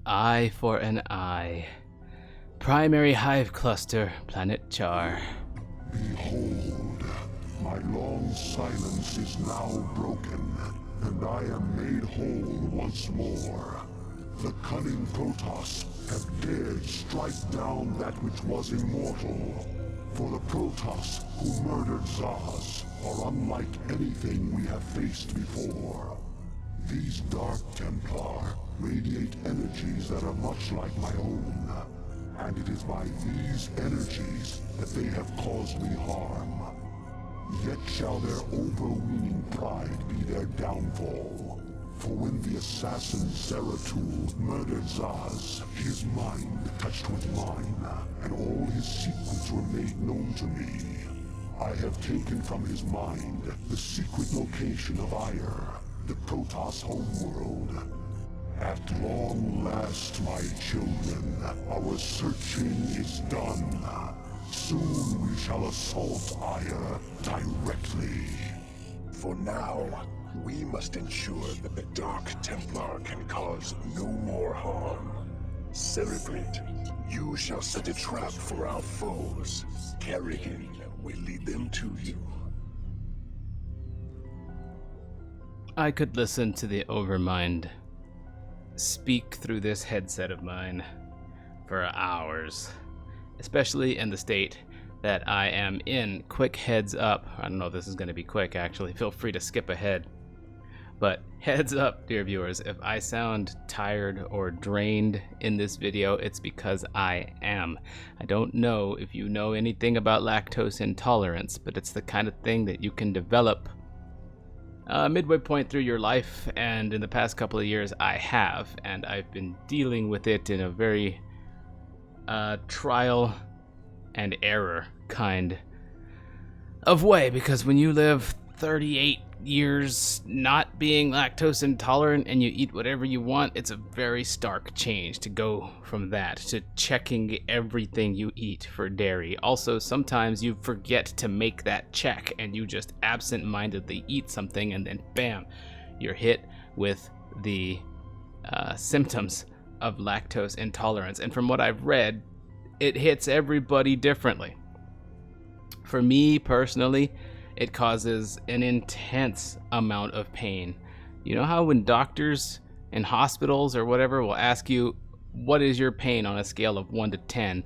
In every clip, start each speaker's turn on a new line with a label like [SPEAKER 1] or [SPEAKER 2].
[SPEAKER 1] Eye for an eye. Primary hive cluster, planet Char.
[SPEAKER 2] Behold, my long silence is now broken, and I am made whole once more. The cunning Protoss have dared strike down that which was immortal. For the Protoss who murdered Zaz are unlike anything we have faced before. These Dark Templar radiate energies that are much like my own, and it is by these energies that they have caused me harm. Yet shall their overweening pride be their downfall. For when the assassin Zeratul murdered Zaz, his mind touched with mine, and all his secrets were made known to me. I have taken from his mind the secret location of Ire, the Protoss homeworld. At long last, my children, our searching is done. Soon we shall assault Ire directly.
[SPEAKER 3] For now, we must ensure that the Dark Templar can cause no more harm. Cerebrate, you shall set a trap for our foes. Kerrigan will lead them to you.
[SPEAKER 1] I could listen to the Overmind speak through this headset of mine for hours, especially in the state that I am in. Quick heads up. I don't know if this is going to be quick, actually. Feel free to skip ahead. But heads up, dear viewers, if I sound tired or drained in this video, it's because I am. I don't know if you know anything about lactose intolerance, but it's the kind of thing that you can develop midway point through your life, and in the past couple of years I have, and I've been dealing with it in a very trial and error kind of way, because when you live 38 years not being lactose intolerant and you eat whatever you want, it's a very stark change to go from that to checking everything you eat for dairy. Also, sometimes you forget to make that check and you just absent-mindedly eat something, and then bam, you're hit with the symptoms of lactose intolerance. And from what I've read, it hits everybody differently. For me personally, it causes an intense amount of pain. You know how when doctors in hospitals or whatever will ask you, what is your pain on a scale of 1 to 10?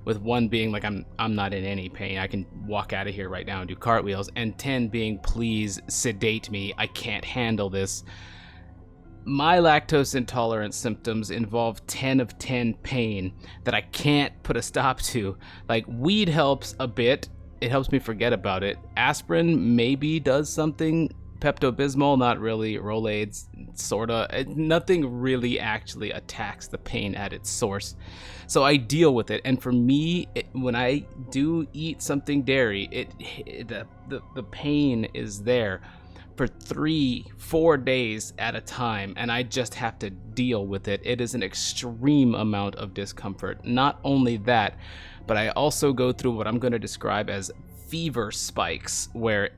[SPEAKER 1] With 1 being like, I'm not in any pain, I can walk out of here right now and do cartwheels, and 10 being, please sedate me, I can't handle this. My lactose intolerance symptoms involve 10 of 10 pain that I can't put a stop to. Like, weed helps a bit. It helps me forget about it. Aspirin maybe does something. Pepto-Bismol, not really. Rolaids, sorta. Nothing really actually attacks the pain at its source. So I deal with it. And for me, when I do eat something dairy, the pain is there for 3-4 days at a time, and I just have to deal with it. It is an extreme amount of discomfort. Not only that, but I also go through what I'm going to describe as fever spikes, where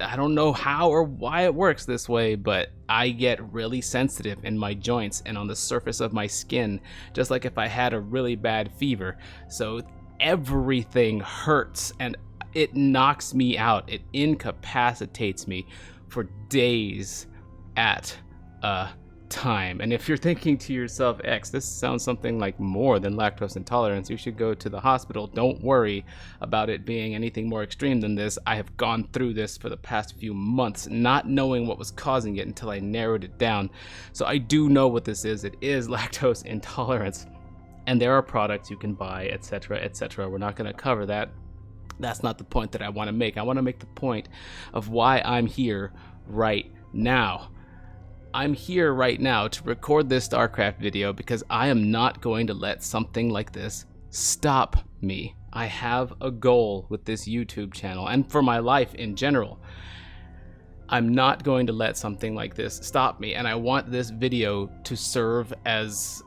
[SPEAKER 1] I don't know how or why it works this way, but I get really sensitive in my joints and on the surface of my skin, just like if I had a really bad fever. So everything hurts and it knocks me out. It incapacitates me for days at a time. And if you're thinking to yourself, X, this sounds something like more than lactose intolerance, you should go to the hospital. Don't worry about it being anything more extreme than this. I have gone through this for the past few months, not knowing what was causing it until I narrowed it down. So I do know what this is. It is lactose intolerance. And there are products you can buy, etc., etc. We're not going to cover that. That's not the point that I want to make. I want to make the point of why I'm here right now. I'm here right now to record this Starcraft video because I am not going to let something like this stop me. I have a goal with this YouTube channel and for my life in general. I'm not going to let something like this stop me, and I want this video to serve as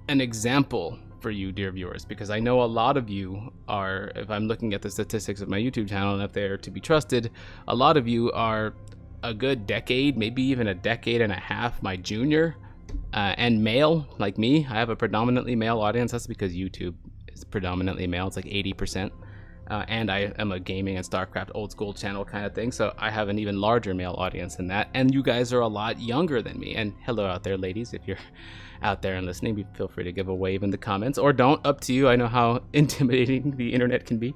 [SPEAKER 1] an example for you, dear viewers, because I know a lot of you are, if I'm looking at the statistics of my YouTube channel and if they're to be trusted, a lot of you are a good decade, maybe even a decade and a half my junior. and male, like me. I have a predominantly male audience. That's because YouTube is predominantly male. It's like 80%. And I am a gaming and Starcraft old school channel kind of thing, so I have an even larger male audience than that. And you guys are a lot younger than me. And hello out there, ladies, if you're out there and listening, feel free to give a wave in the comments, or don't. Up to you. I know how intimidating the internet can be.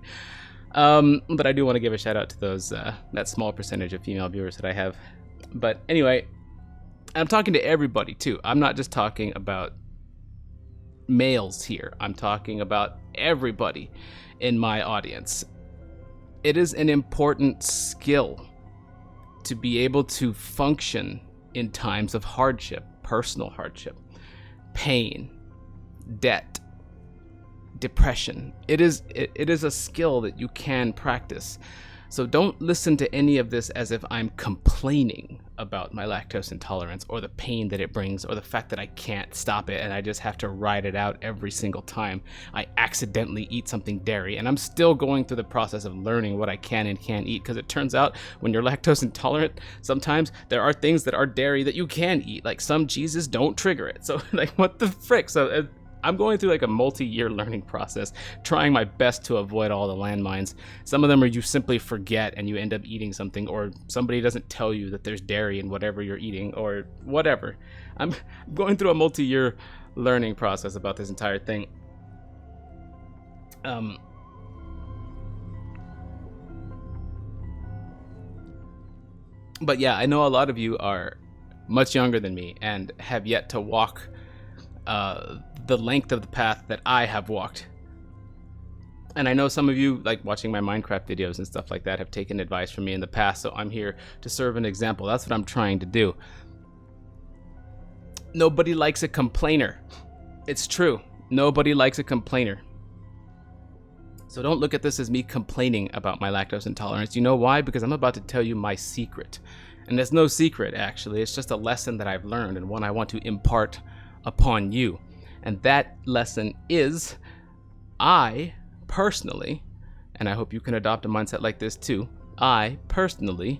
[SPEAKER 1] But I do want to give a shout out to those that small percentage of female viewers that I have. But anyway, I'm talking to everybody too. I'm not just talking about males here. I'm talking about everybody in my audience. It is an important skill to be able to function in times of hardship, personal hardship, pain, debt, depression. It is a skill that you can practice. So don't listen to any of this as if I'm complaining about my lactose intolerance or the pain that it brings or the fact that I can't stop it and I just have to ride it out every single time I accidentally eat something dairy. And I'm still going through the process of learning what I can and can't eat, because it turns out when you're lactose intolerant, sometimes there are things that are dairy that you can eat. Like some cheeses don't trigger it. So like, what the frick? So I'm going through like a multi-year learning process, trying my best to avoid all the landmines. Some of them are you simply forget and you end up eating something, or somebody doesn't tell you that there's dairy in whatever you're eating, or whatever. I'm going through a multi-year learning process about this entire thing. But yeah, I know a lot of you are much younger than me and have yet to walk the length of the path that I have walked. And I know some of you, like watching my Minecraft videos and stuff like that, have taken advice from me in the past, so I'm here to serve an example. That's what I'm trying to do. Nobody likes a complainer. It's true. Nobody likes a complainer. So don't look at this as me complaining about my lactose intolerance. You know why? Because I'm about to tell you my secret. And it's no secret, actually. It's just a lesson that I've learned and one I want to impart upon you. And that lesson is, I personally, and I hope you can adopt a mindset like this too, I personally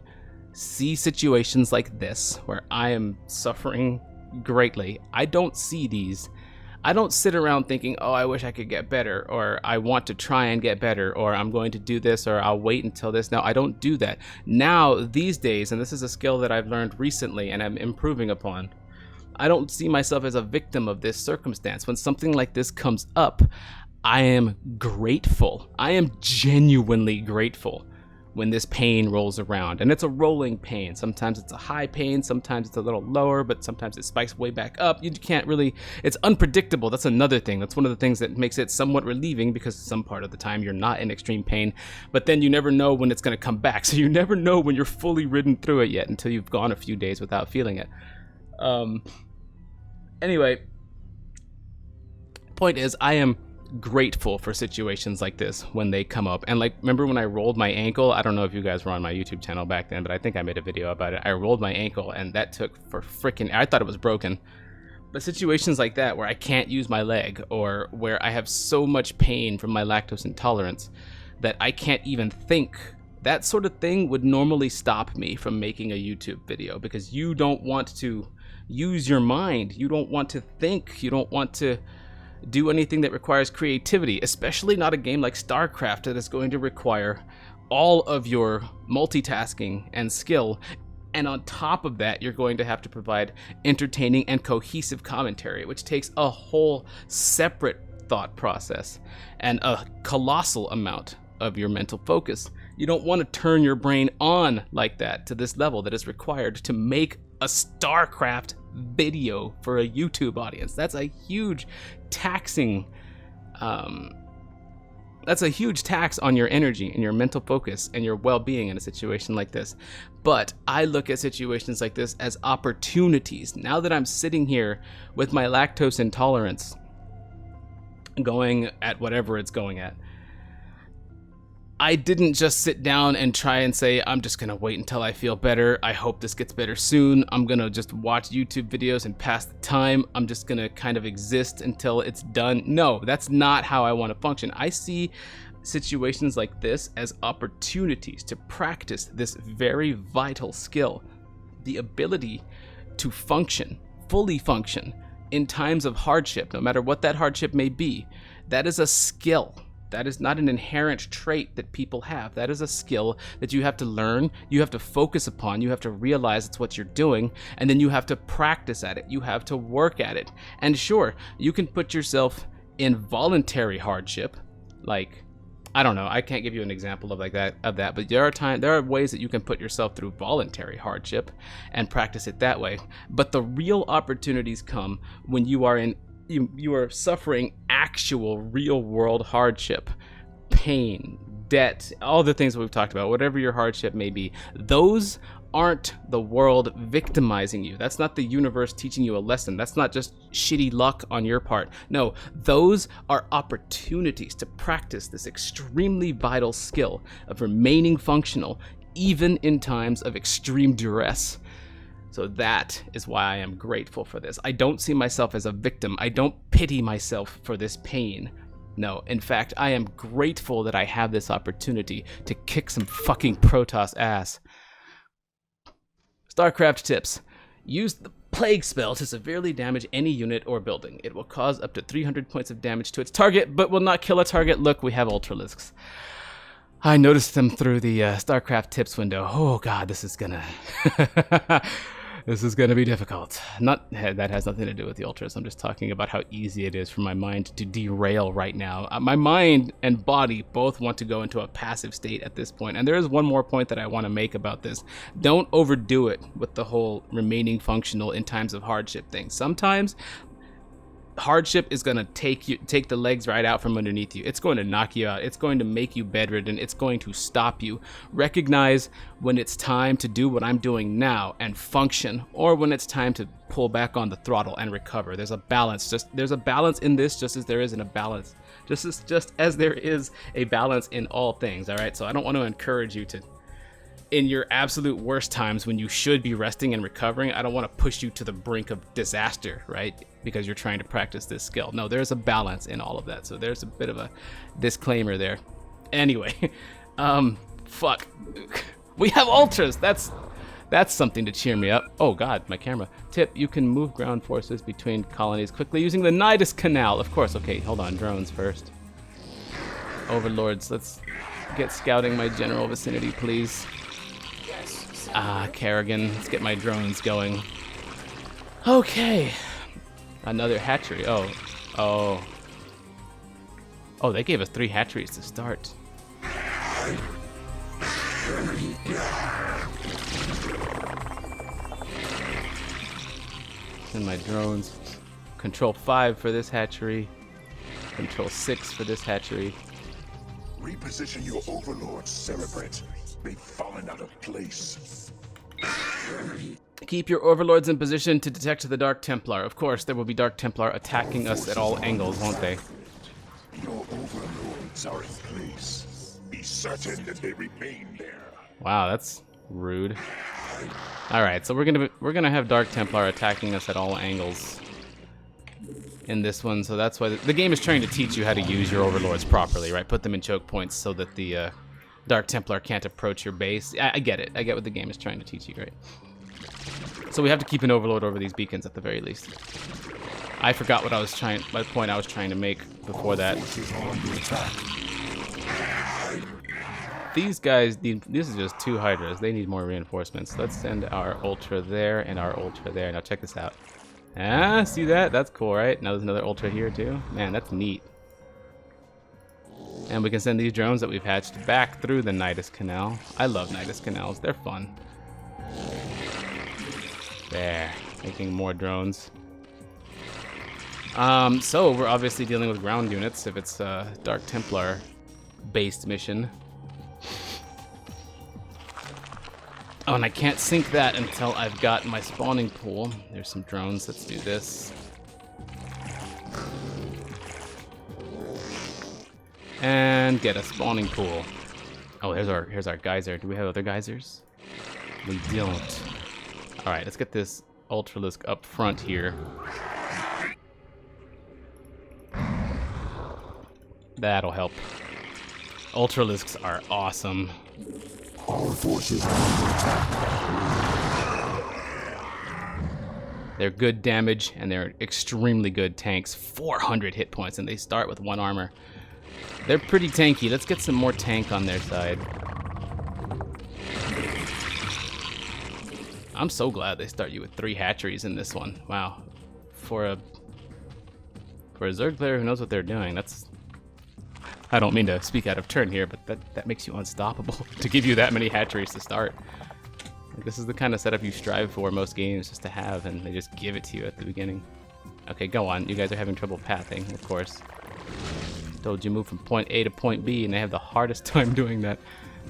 [SPEAKER 1] see situations like this where I am suffering greatly. I don't see these. I don't sit around thinking, oh, I wish I could get better, or I want to try and get better, or I'm going to do this, or I'll wait until this. No, I don't do that. Now, these days, and this is a skill that I've learned recently and I'm improving upon, I don't see myself as a victim of this circumstance. When something like this comes up, I am grateful. I am genuinely grateful when this pain rolls around. And it's a rolling pain. Sometimes it's a high pain, sometimes it's a little lower, but sometimes it spikes way back up. You can't really, it's unpredictable. That's another thing. That's one of the things that makes it somewhat relieving, because some part of the time you're not in extreme pain, but then you never know when it's going to come back. So you never know when you're fully ridden through it yet until you've gone a few days without feeling it. Anyway, point is, I am grateful for situations like this when they come up. And like, remember when I rolled my ankle? I don't know if you guys were on my YouTube channel back then, but I think I made a video about it. I rolled my ankle and that took for freaking, I thought it was broken. But situations like that where I can't use my leg, or where I have so much pain from my lactose intolerance that I can't even think, that sort of thing would normally stop me from making a YouTube video, because you don't want to use your mind. You don't want to think. You don't want to do anything that requires creativity, especially not a game like Starcraft that is going to require all of your multitasking and skill. And on top of that, you're going to have to provide entertaining and cohesive commentary, which takes a whole separate thought process and a colossal amount of your mental focus. You don't want to turn your brain on like that to this level that is required to make a Starcraft video for a YouTube audience. That's a huge taxing, that's a huge tax on your energy and your mental focus and your well-being in a situation like this. But I look at situations like this as opportunities. Now that I'm sitting here with my lactose intolerance going at whatever it's going at, I didn't just sit down and try and say, I'm just gonna wait until I feel better. I hope this gets better soon. I'm gonna just watch YouTube videos and pass the time. I'm just gonna kind of exist until it's done. No, that's not how I want to function. I see situations like this as opportunities to practice this very vital skill, the ability to function fully function in times of hardship, no matter what that hardship may be. That is a skill. That is not an inherent trait that people have. That is a skill that you have to learn, you have to focus upon, you have to realize it's what you're doing, and then you have to practice at it. You have to work at it. And sure, you can put yourself in voluntary hardship, like, I don't know, I can't give you an example of that, but there are ways that you can put yourself through voluntary hardship and practice it that way. But the real opportunities come when you are suffering actual real world hardship, pain, debt, all the things that we've talked about, whatever your hardship may be. Those aren't the world victimizing you. That's not the universe teaching you a lesson. That's not just shitty luck on your part. No, those are opportunities to practice this extremely vital skill of remaining functional, even in times of extreme duress. So that is why I am grateful for this. I don't see myself as a victim. I don't pity myself for this pain. No, in fact, I am grateful that I have this opportunity to kick some fucking Protoss ass. Starcraft tips. Use the Plague spell to severely damage any unit or building. It will cause up to 300 points of damage to its target, but will not kill a target. Look, we have Ultralisks. I noticed them through the Starcraft tips window. Oh god, this is gonna... This is gonna be difficult. That has nothing to do with the Ultras. I'm just talking about how easy it is for my mind to derail right now. My mind and body both want to go into a passive state at this point. And there is one more point that I want to make about this. Don't overdo it with the whole remaining functional in times of hardship thing. Sometimes hardship is going to take the legs right out from underneath you. It's going to knock you out. It's going to make you bedridden. It's going to stop you. Recognize when it's time to do what I'm doing now and function, or when it's time to pull back on the throttle and recover. There's a balance. There's a balance in this, just as there is in a balance. Just as there is a balance in all things. All right. So I don't want to encourage you to, in your absolute worst times when you should be resting and recovering, I don't want to push you to the brink of disaster, right? Because you're trying to practice this skill. No, there's a balance in all of that. So there's a bit of a disclaimer there. Anyway, fuck. We have ultras. That's something to cheer me up. Oh god, my camera. Tip, you can move ground forces between colonies quickly using the Nidus Canal. Of course, okay, hold on, drones first. Overlords, let's get scouting my general vicinity, please. Kerrigan, let's get my drones going. Okay. Another hatchery. Oh, they gave us 3 hatcheries to start. And my drones. Control 5 for this hatchery. Control 6 for this hatchery.
[SPEAKER 3] Reposition your overlords, Cerebrate. They've fallen out of place.
[SPEAKER 1] Keep your overlords in position to detect the Dark Templar. Of course, there will be Dark Templar attacking us at all angles, won't they?
[SPEAKER 3] Your overlords are in place. Be certain that they remain there.
[SPEAKER 1] Wow, that's rude. All right, so we're gonna have Dark Templar attacking us at all angles in this one. So that's why the game is trying to teach you how to use your overlords properly, right? Put them in choke points so that the Dark Templar can't approach your base. I get it. I get what the game is trying to teach you, right? So we have to keep an overlord over these beacons at the very least. I forgot what my point I was trying to make before that. These guys this is just 2 Hydras. They need more reinforcements. Let's send our Ultra there and our Ultra there. Now check this out. See that? That's cool, right? Now there's another Ultra here too. Man, that's neat. And we can send these drones that we've hatched back through the Nidus Canal. I love Nidus Canals. They're fun. There. Making more drones. So we're obviously dealing with ground units if it's a Dark Templar based mission. Oh, and I can't sink that until I've got my spawning pool. There's some drones. Let's do this. And get a spawning pool. Oh, here's our geyser. Do we have other geysers? We don't. All right, let's get this Ultralisk up front here. That'll help. Ultralisks are awesome.
[SPEAKER 2] Our forces are under attack.
[SPEAKER 1] They're good damage, and they're extremely good tanks. 400 hit points, and they start with 1 armor. They're pretty tanky. Let's get some more tank on their side. I'm so glad they start you with 3 hatcheries in this one. Wow. For a Zerg player who knows what they're doing, that's... I don't mean to speak out of turn here, but that makes you unstoppable to give you that many hatcheries to start. Like, this is the kind of setup you strive for most games just to have, and they just give it to you at the beginning. Okay, go on. You guys are having trouble pathing, of course. Told you move from point A to point B, and they have the hardest time doing that.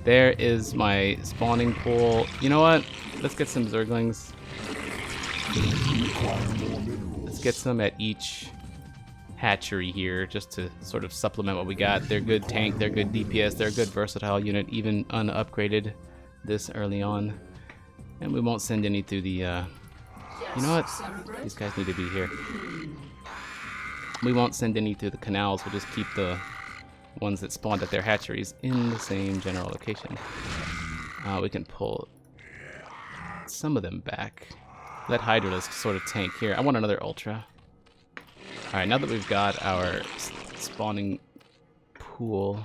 [SPEAKER 1] There is my spawning pool. You know what? Let's get some Zerglings. Let's get some at each hatchery here, just to sort of supplement what we got. They're good tank, they're good DPS, they're a good versatile unit, even unupgraded this early on. And we won't send any through the, you know what? These guys need to be here. We won't send any through the canals, we'll just keep the ones that spawned at their hatcheries in the same general location. We can pull some of them back. Let Hydralisk sort of tank here. I want another Ultra. Alright, now that we've got our spawning pool,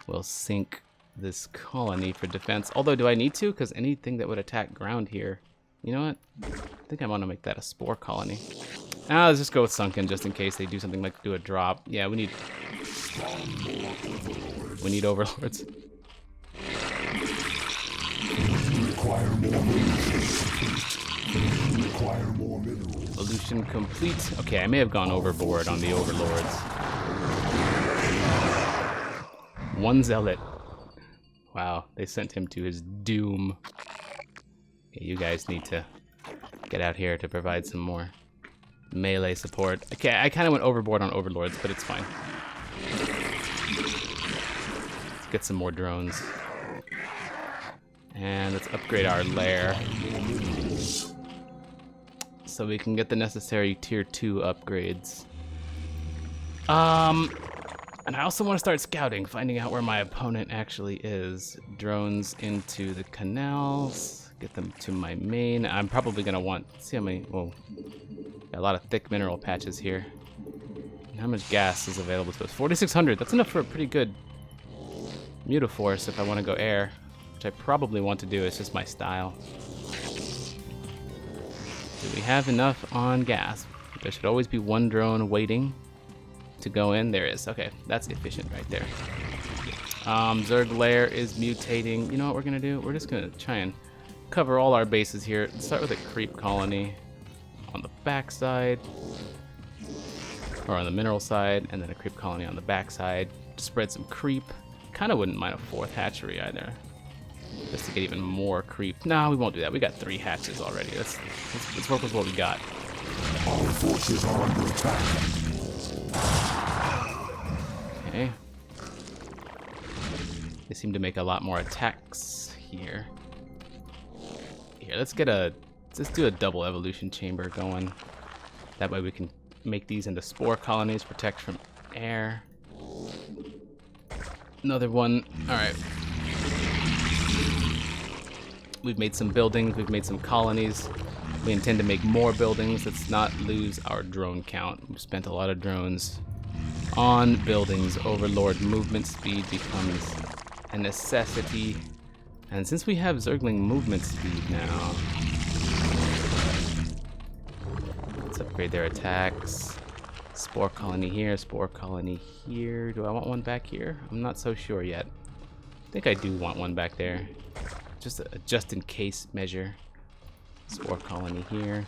[SPEAKER 1] we'll sink this colony for defense. Although, do I need to? Because anything that would attack ground here... You know what? I think I want to make that a spore colony. Let's just go with sunken just in case they do something like do a drop. Yeah, we need overlords.
[SPEAKER 2] Require more minerals.
[SPEAKER 1] Evolution complete. Okay, I may have gone overboard on the overlords. 1 zealot. Wow, they sent him to his doom. Okay, you guys need to get out here to provide some more melee support. Okay, I kind of went overboard on overlords, but it's fine. Let's get some more drones. And let's upgrade our lair so we can get the necessary tier 2 upgrades. And I also want to start scouting, finding out where my opponent actually is. Drones into the canals, get them to my main. I'm probably gonna want, see how many, whoa, got a lot of thick mineral patches here. And how much gas is available to us? 4,600, that's enough for a pretty good Mutaforce if I want to go air, which I probably want to do, it's just my style. Do we have enough on gas? There should always be 1 drone waiting to go in. There is. Okay, that's efficient right there. Zerg lair is mutating. You know what we're gonna do? We're just gonna try and cover all our bases here. Let's start with a creep colony on the back side, or on the mineral side, and then a creep colony on the back side. Spread some creep. Kind of wouldn't mind a 4th hatchery either, just to get even more creep. No, we won't do that. We got 3 hatches already. Let's work with what we got.
[SPEAKER 2] Our forces are under attack.
[SPEAKER 1] Okay. They seem to make a lot more attacks here. Here, let's do a double evolution chamber going. That way we can make these into spore colonies, protect from air. Another one. Alright. We've made some buildings, we've made some colonies. We intend to make more buildings. Let's not lose our drone count. We've spent a lot of drones on buildings. Overlord movement speed becomes a necessity. And since we have Zergling movement speed now, let's upgrade their attacks. Spore colony here, spore colony here. Do I want one back here? I'm not so sure yet. I think I do want one back there. Just a just-in-case measure. Spore colony here.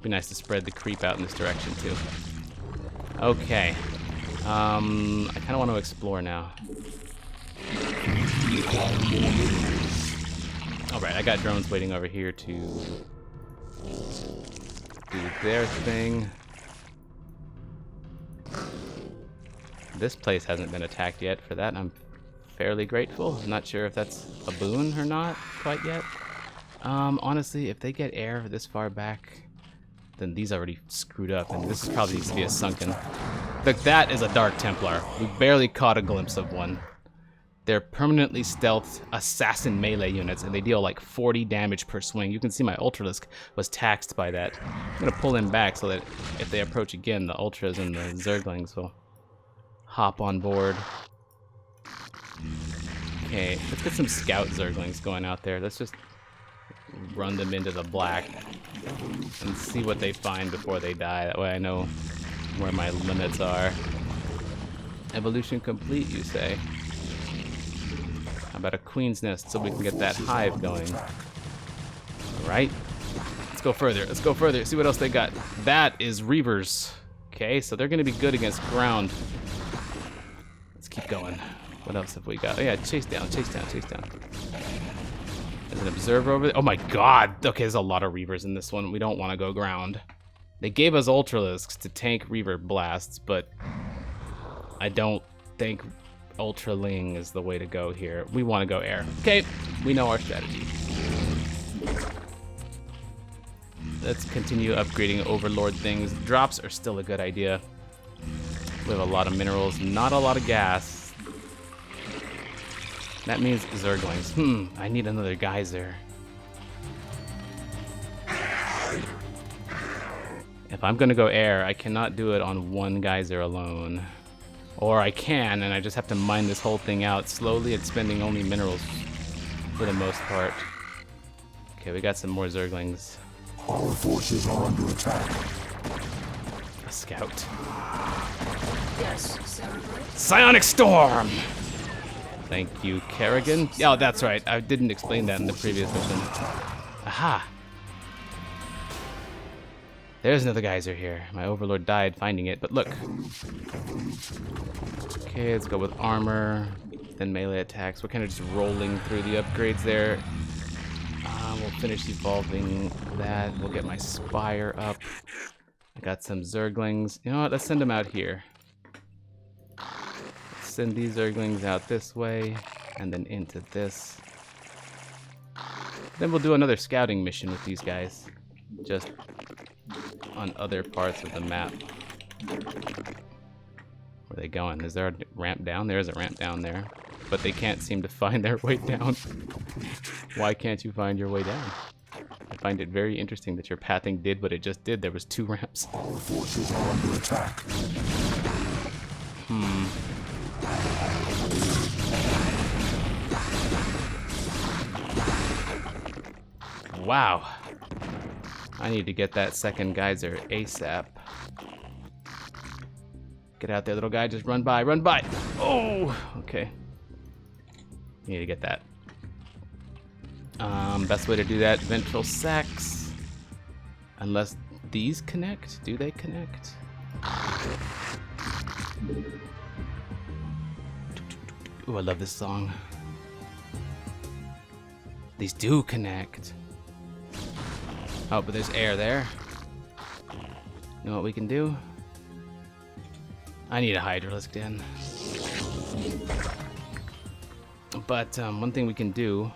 [SPEAKER 1] Be nice to spread the creep out in this direction too. Okay. I kind of want to explore now. Alright, I got drones waiting over here to do their thing. This place hasn't been attacked yet. For that, I'm fairly grateful. I'm not sure if that's a boon or not quite yet. Honestly, if they get air this far back, then these already screwed up, and this probably needs to be a sunken. Look, that is a Dark Templar. We barely caught a glimpse of one. They're permanently stealthed assassin melee units, and they deal like 40 damage per swing. You can see my Ultralisk was taxed by that. I'm gonna pull him back so that if they approach again, the Ultras and the Zerglings will hop on board. Okay, let's get some scout Zerglings going out there. Let's just run them into the black and see what they find before they die. That way I know where my limits are. Evolution complete, you say? How about a queen's nest so we can get that hive going? Alright. Let's go further. Let's go further. See what else they got. That is Reavers. Okay, so they're going to be good against ground. Let's keep going. What else have we got? Oh yeah, chase down, chase down, chase down. There's an observer over there. Oh my god! Okay, there's a lot of Reavers in this one. We don't want to go ground. They gave us Ultralisks to tank Reaver blasts, but I don't think Ultraling is the way to go here. We want to go air. Okay, we know our strategy. Let's continue upgrading Overlord things. Drops are still a good idea. We have a lot of minerals, not a lot of gas. That means Zerglings. I need another geyser. If I'm gonna go air, I cannot do it on one geyser alone. Or I can, and I just have to mine this whole thing out slowly and spending only minerals for the most part. Okay, we got some more Zerglings.
[SPEAKER 2] Our forces are under attack.
[SPEAKER 1] A scout.
[SPEAKER 4] Yes, Sarah.
[SPEAKER 1] Psionic Storm! Thank you, Kerrigan. Oh, that's right. I didn't explain that in the previous mission. Aha! There's another geyser here. My Overlord died finding it, but look. Okay, let's go with armor, then melee attacks. We're kind of just rolling through the upgrades there. We'll finish evolving that. We'll get my Spire up. I got some Zerglings. You know what? Let's send them out here. Let's send these Zerglings out this way, and then into this. Then we'll do another scouting mission with these guys. Just on other parts of the map. Where are they going? Is there a ramp down? There is a ramp down there. But they can't seem to find their way down. Why can't you find your way down? I find it very interesting that your pathing did what it just did. There was 2 ramps.
[SPEAKER 2] Our forces are under attack.
[SPEAKER 1] Wow. I need to get that second geyser ASAP. Get out there, little guy. Just run by, run by. Oh, okay. Need to get that. Best way to do that, ventral sacs. Unless these connect. Do they connect? Ooh, I love this song. These do connect. Oh, but there's air there. You know what we can do? I need a Hydralisk Den. But one thing we can do,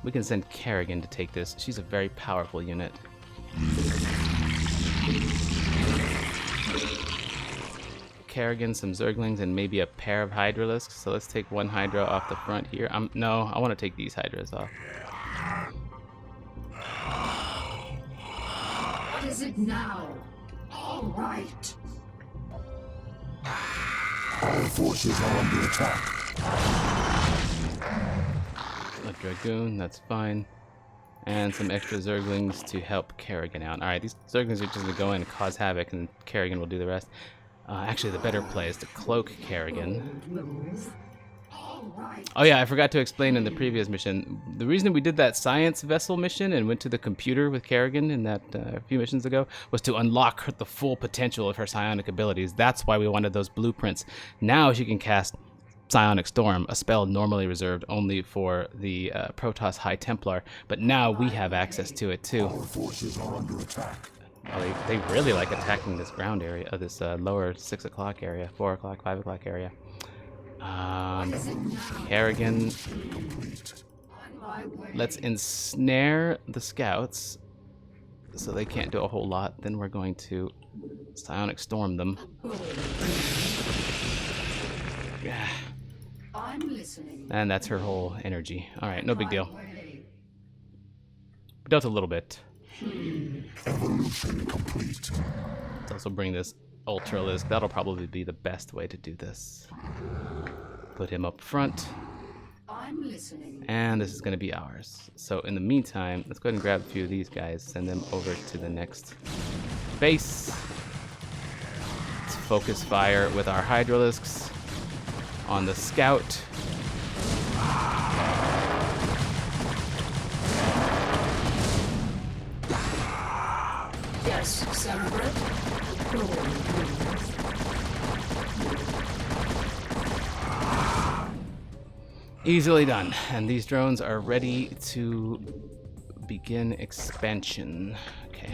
[SPEAKER 1] we can send Kerrigan to take this. She's a very powerful unit. Kerrigan, some Zerglings, and maybe a pair of Hydralisks. So let's take one Hydra off the front here. No, I want to take these Hydras off.
[SPEAKER 4] What is it now? All right.
[SPEAKER 2] Our forces are under attack.
[SPEAKER 1] A Dragoon, that's fine. And some extra Zerglings to help Kerrigan out. Alright, these Zerglings are just going to go in and cause havoc, and Kerrigan will do the rest. Actually, the better play is to cloak Kerrigan. Oh yeah, I forgot to explain in the previous mission. The reason we did that science vessel mission and went to the computer with Kerrigan in that a few missions ago was to unlock the full potential of her psionic abilities. That's why we wanted those blueprints. Now she can cast Psionic Storm, a spell normally reserved only for the Protoss High Templar, but now we have access to it too.
[SPEAKER 2] Our forces are under attack.
[SPEAKER 1] Oh, they really like attacking this ground area, this lower 6 o'clock area, 4 o'clock, 5 o'clock area. Kerrigan. Let's ensnare the scouts so they can't do a whole lot. Then we're going to Psionic Storm them.
[SPEAKER 4] I'm listening.
[SPEAKER 1] And that's her whole energy. Alright, no big deal.
[SPEAKER 4] Way.
[SPEAKER 1] Dealt a little bit.
[SPEAKER 2] Evolution complete.
[SPEAKER 1] Let's also bring this Ultralisk. That'll probably be the best way to do this. Put him up front.
[SPEAKER 4] I'm listening.
[SPEAKER 1] And this is going to be ours. So in the meantime, let's go ahead and grab a few of these guys, send them over to the next base. Let's focus fire with our Hydralisks on the scout.
[SPEAKER 4] Yes, Celebrate.
[SPEAKER 1] Easily done. And these drones are ready to begin expansion. Okay.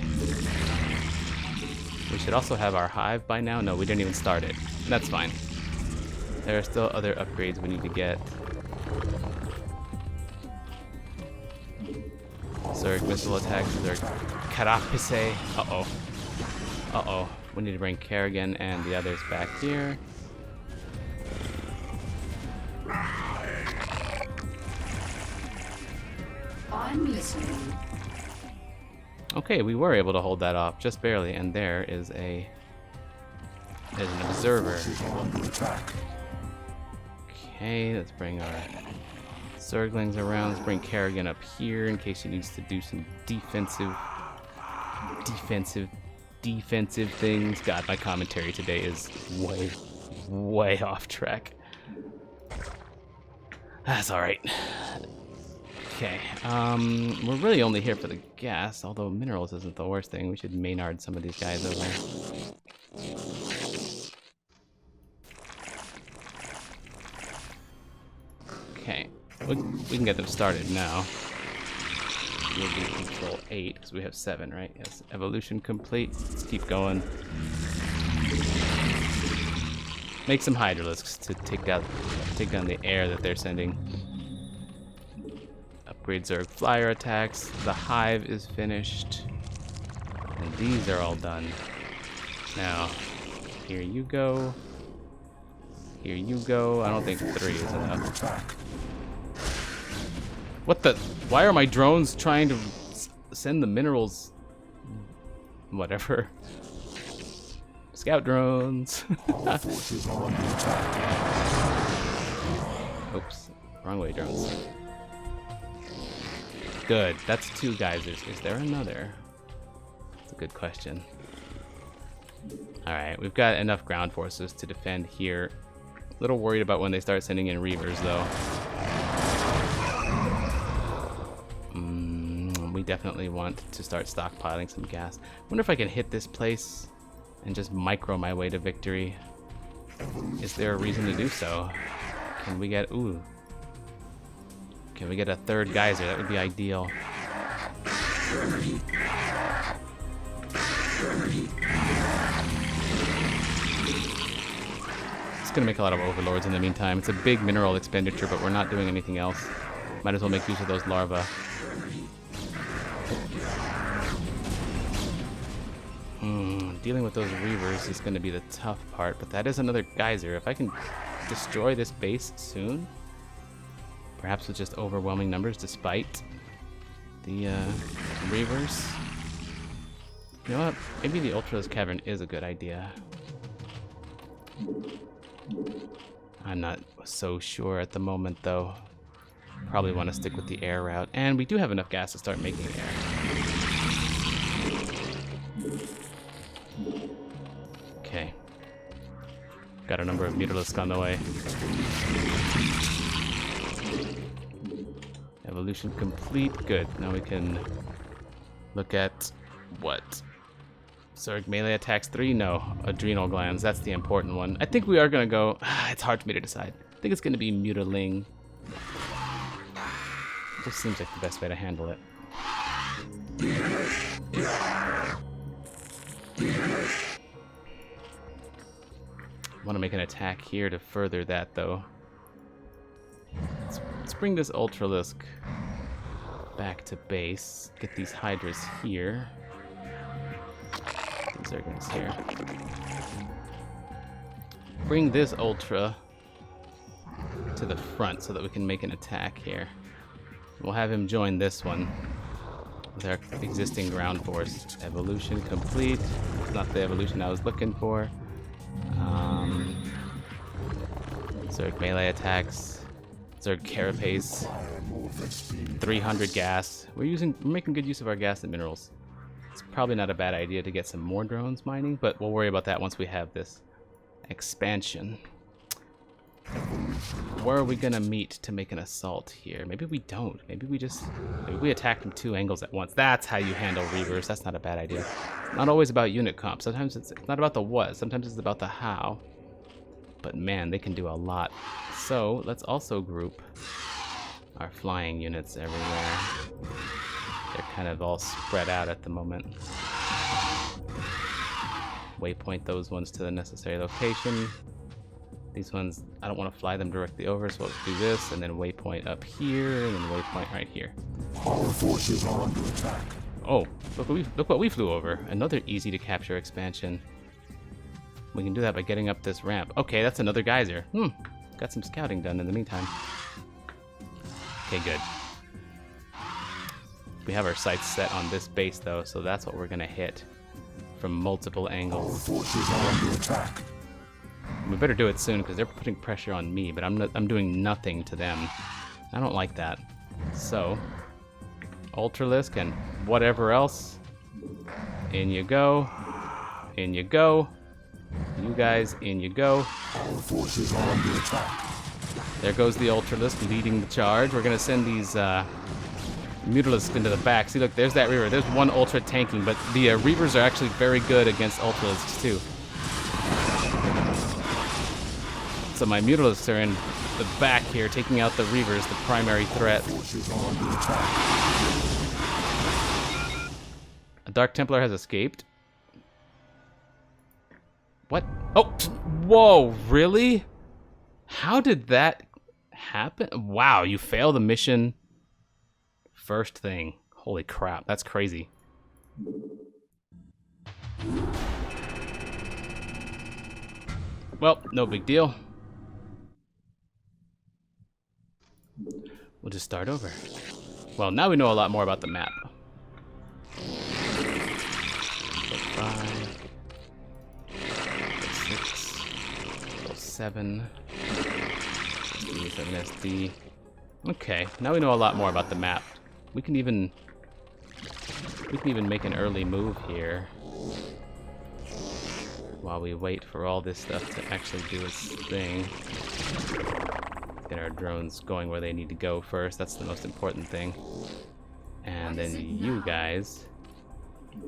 [SPEAKER 1] We should also have our hive by now. No, we didn't even start it. That's fine. There are still other upgrades we need to get. Zerg missile attacks, Zerg carapace. Uh-oh. Uh-oh. We need to bring Kerrigan and the others back here.
[SPEAKER 4] I'm listening.
[SPEAKER 1] Okay, we were able to hold that off, just barely, and there's an observer. Okay, let's bring our Zerglings around. Let's bring Kerrigan up here in case he needs to do some defensive things. God, my commentary today is way off track. That's alright. Okay, we're really only here for the gas, although minerals isn't the worst thing. We should Maynard some of these guys over. Okay, we can get them started now. We'll do control 8, because we have 7, right? Yes, evolution complete. Let's keep going. Make some Hydralisks to take down the air that they're sending. Upgrade Zerg flyer attacks. The hive is finished. And these are all done. Now, here you go. Here you go. I don't think 3 is enough. What the? Why are my drones trying to send the minerals? Whatever. Scout drones. Oops. Wrong way, drones. Good. That's 2 geysers. Is there another? That's a good question. Alright, we've got enough ground forces to defend here. A little worried about when they start sending in Reavers, though. We definitely want to start stockpiling some gas. Wonder if I can hit this place and just micro my way to victory. Is there a reason to do so? Can we get... Ooh. Can we get a 3rd geyser? That would be ideal. It's gonna make a lot of overlords in the meantime. It's a big mineral expenditure, but we're not doing anything else. Might as well make use of those larvae. Dealing with those Reavers is gonna be the tough part, but that is another geyser. If I can destroy this base soon, perhaps with just overwhelming numbers despite the Reavers. You know what? Maybe the Ultra's Cavern is a good idea. I'm not so sure at the moment, though. Probably want to stick with the air route. And we do have enough gas to start making air. Okay. Got a number of Mutalisks on the way. Evolution complete. Good. Now we can look at what? Zerg melee attacks 3? No. Adrenal glands. That's the important one. I think we are going to go... It's hard for me to decide. I think it's going to be Mutaling. This seems like the best way to handle it. I want to make an attack here to further that, though. Let's bring this Ultralisk back to base. Get these Hydras here. These Zerglings here. Bring this Ultra to to the front so that we can make an attack here. We'll have him join this one with our existing ground force. Evolution complete. Not the evolution I was looking for. Zerg melee attacks. Zerg carapace. 300 gas. We're making good use of our gas and minerals. It's probably not a bad idea to get some more drones mining, but we'll worry about that once we have this expansion. Where are we gonna meet to make an assault here? Maybe we don't. Maybe we attack from 2 angles at once. That's how you handle Reavers. That's not a bad idea. It's not always about unit comp. Sometimes it's not about the what. Sometimes it's about the how. But man, they can do a lot. So let's also group our flying units everywhere. They're kind of all spread out at the moment. Waypoint those ones to the necessary location. These ones, I don't want to fly them directly over, so let's do this, and then waypoint up here, and then waypoint right here.
[SPEAKER 2] Our forces are under attack.
[SPEAKER 1] Oh, look what we flew over. Another easy to capture expansion. We can do that by getting up this ramp. Okay, that's another geyser. Got some scouting done in the meantime. Okay, good. We have our sights set on this base though, so that's what we're gonna hit from multiple angles.
[SPEAKER 2] Our forces are under attack.
[SPEAKER 1] We better do it soon because they're putting pressure on me, but I'm doing nothing to them. I don't like that. So, Ultralisk and whatever else. In you go. In you go. You guys, in you go.
[SPEAKER 2] Our forces are under attack.
[SPEAKER 1] There goes the Ultralisk leading the charge. We're gonna send these Mutalisks into the back. See, look, there's that Reaver. There's one Ultra tanking, but the Reavers are actually very good against Ultralisks too. So my Mutalisks are in the back here, taking out the Reavers, the primary threat. A Dark Templar has escaped. What? Oh, whoa, really? How did that happen? Wow, you fail the mission first thing. Holy crap, that's crazy. Well, no big deal. We'll just start over. Well, now we know a lot more about the map. 5, 6, 7, 7 SD. Okay, now we know a lot more about the map. We can even make an early move here while we wait for all this stuff to actually do its thing. Get our drones going where they need to go first. That's the most important thing. And then you guys,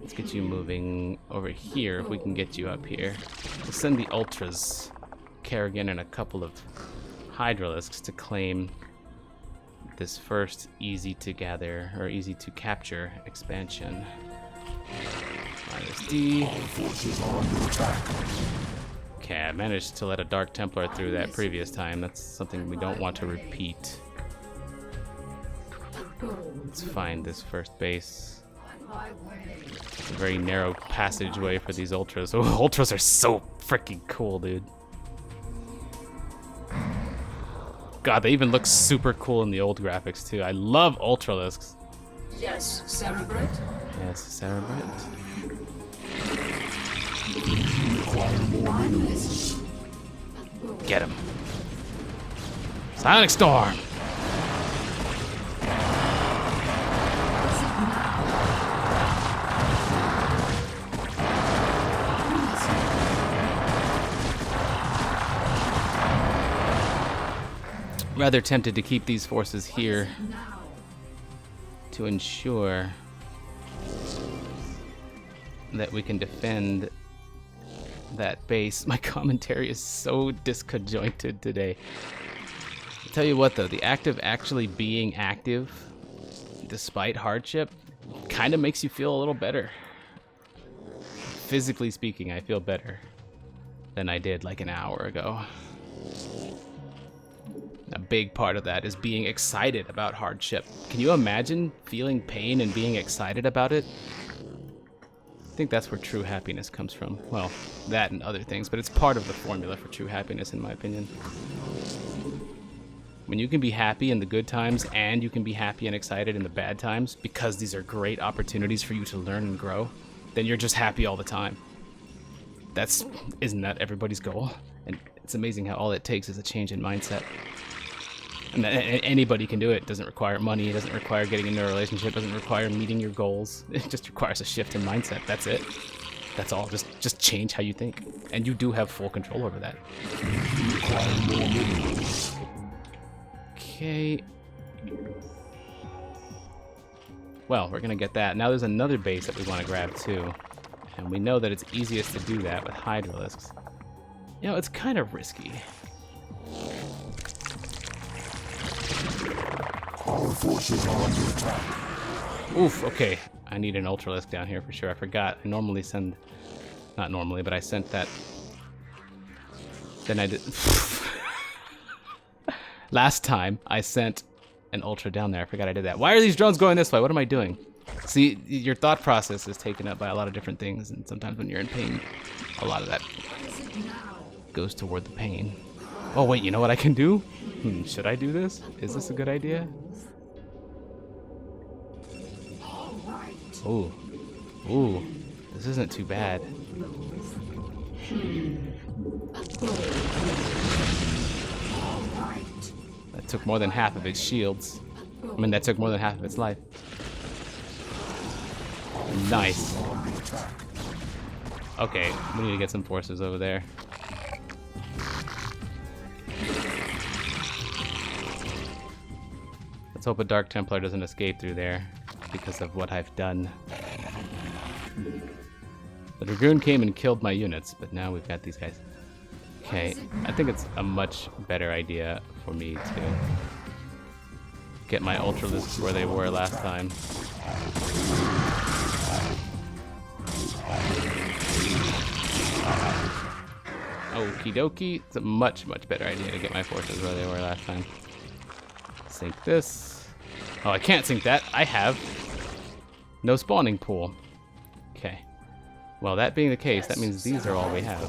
[SPEAKER 1] let's get you moving over here if we can get you up here. We'll send the Ultras, Kerrigan, and a couple of Hydralisks to claim this first easy to gather or easy to capture expansion. -D. Okay, I managed to let a Dark Templar through that previous time. That's something we don't want to repeat. Let's find this first base. It's a very narrow passageway for these Ultras. Oh, Ultras are so freaking cool, dude. God, they even look super cool in the old graphics, too. I love Ultralisks.
[SPEAKER 4] Yes, Cerebrate.
[SPEAKER 1] Yes, Cerebrate. Get him. Sonic Storm! Rather tempted to keep these forces here to ensure that we can defend that base. My commentary is so disconjointed today. I'll tell you what though, the act of actually being active despite hardship kind of makes you feel a little better. Physically speaking, I feel better than I did like an hour ago. A big part of that is being excited about hardship. Can you imagine feeling pain and being excited about it? I think that's where true happiness comes from. Well, that and other things, but it's part of the formula for true happiness in my opinion. When you can be happy in the good times and you can be happy and excited in the bad times because these are great opportunities for you to learn and grow, then you're just happy all the time. Isn't that everybody's goal? And it's amazing how all it takes is a change in mindset. And anybody can do it. It doesn't require money. It doesn't require getting into a relationship. It doesn't require meeting your goals. It just requires a shift in mindset. That's it. That's all. Just change how you think. And you do have full control over that. Okay. Well, we're going to get that. Now there's another base that we want to grab too. And we know that it's easiest to do that with hydralisks. You know, it's kind of risky.
[SPEAKER 2] Our forces are under attack.
[SPEAKER 1] Oof, okay. I need an ultralisk down here for sure. I forgot. I normally send... Not normally, but I sent that... Then I did... Last time, I sent an ultra down there. I forgot I did that. Why are these drones going this way? What am I doing? See, your thought process is taken up by a lot of different things, and sometimes when you're in pain, a lot of that goes toward the pain. Oh, wait, you know what I can do? Should I do this? Is this a good idea? Ooh. Ooh. This isn't too bad. That took more than half of its shields. I mean, that took more than half of its life. Nice. Okay, we need to get some forces over there. Let's hope a Dark Templar doesn't escape through there because of what I've done. The Dragoon came and killed my units, but now we've got these guys. Okay, I think it's a much better idea for me to get my Ultralisks where they were last time. Okie dokie. It's a much, much better idea to get my forces where they were last time. Sink this. Oh, I can't sink that. I have no spawning pool. Okay. Well, that being the case, that means these are all we have.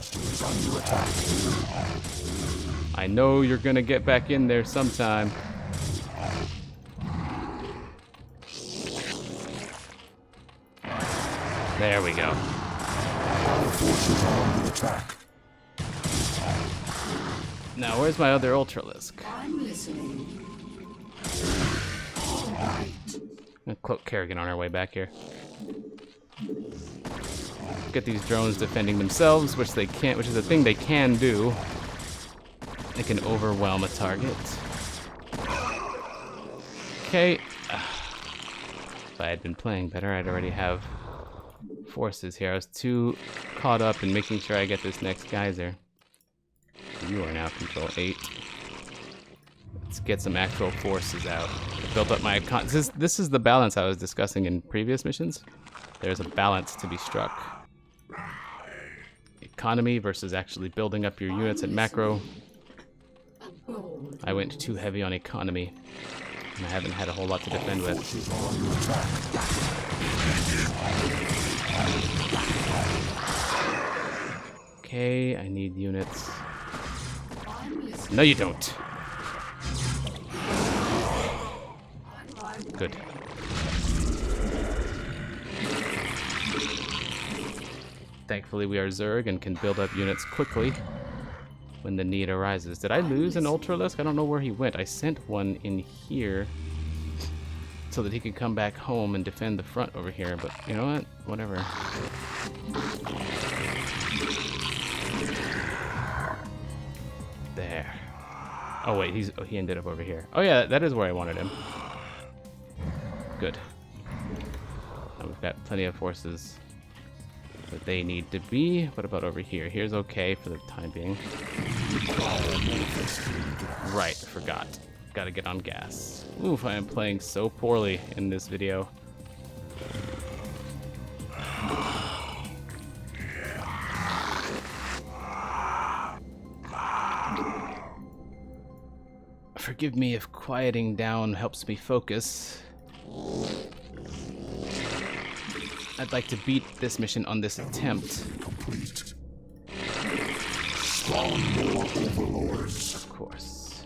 [SPEAKER 1] I know you're gonna get back in there sometime. There we go. Now, where's my other Ultralisk?
[SPEAKER 4] I'm listening. All right.
[SPEAKER 1] I'm gonna cloak Kerrigan on our way back here. Get these drones defending themselves, which they can't, which is a thing they can do. They can overwhelm a target. Okay. If I had been playing better, I'd already have forces here. I was too caught up in making sure I get this next geyser. You are now control 8. Let's get some actual forces out. I built up my this is the balance I was discussing in previous missions. There's a balance to be struck. Economy versus actually building up your units at macro. I went too heavy on economy, and I haven't had a whole lot to defend with. Okay, I need units. No, you don't. Good. Thankfully, we are Zerg and can build up units quickly when the need arises. Did I lose an Ultralisk? I don't know where he went. I sent one in here so that he could come back home and defend the front over here, but you know what? Whatever. There. Oh wait, he ended up over here. Oh yeah, that is where I wanted him. Good. Now we've got plenty of forces that they need to be. What about over here? Here's okay for the time being. Right, forgot. Gotta get on gas. Oof, I am playing so poorly in this video. Forgive me if quieting down helps me focus. I'd like to beat this mission on this attempt.
[SPEAKER 2] Complete. Spawn more overlords.
[SPEAKER 1] Of course.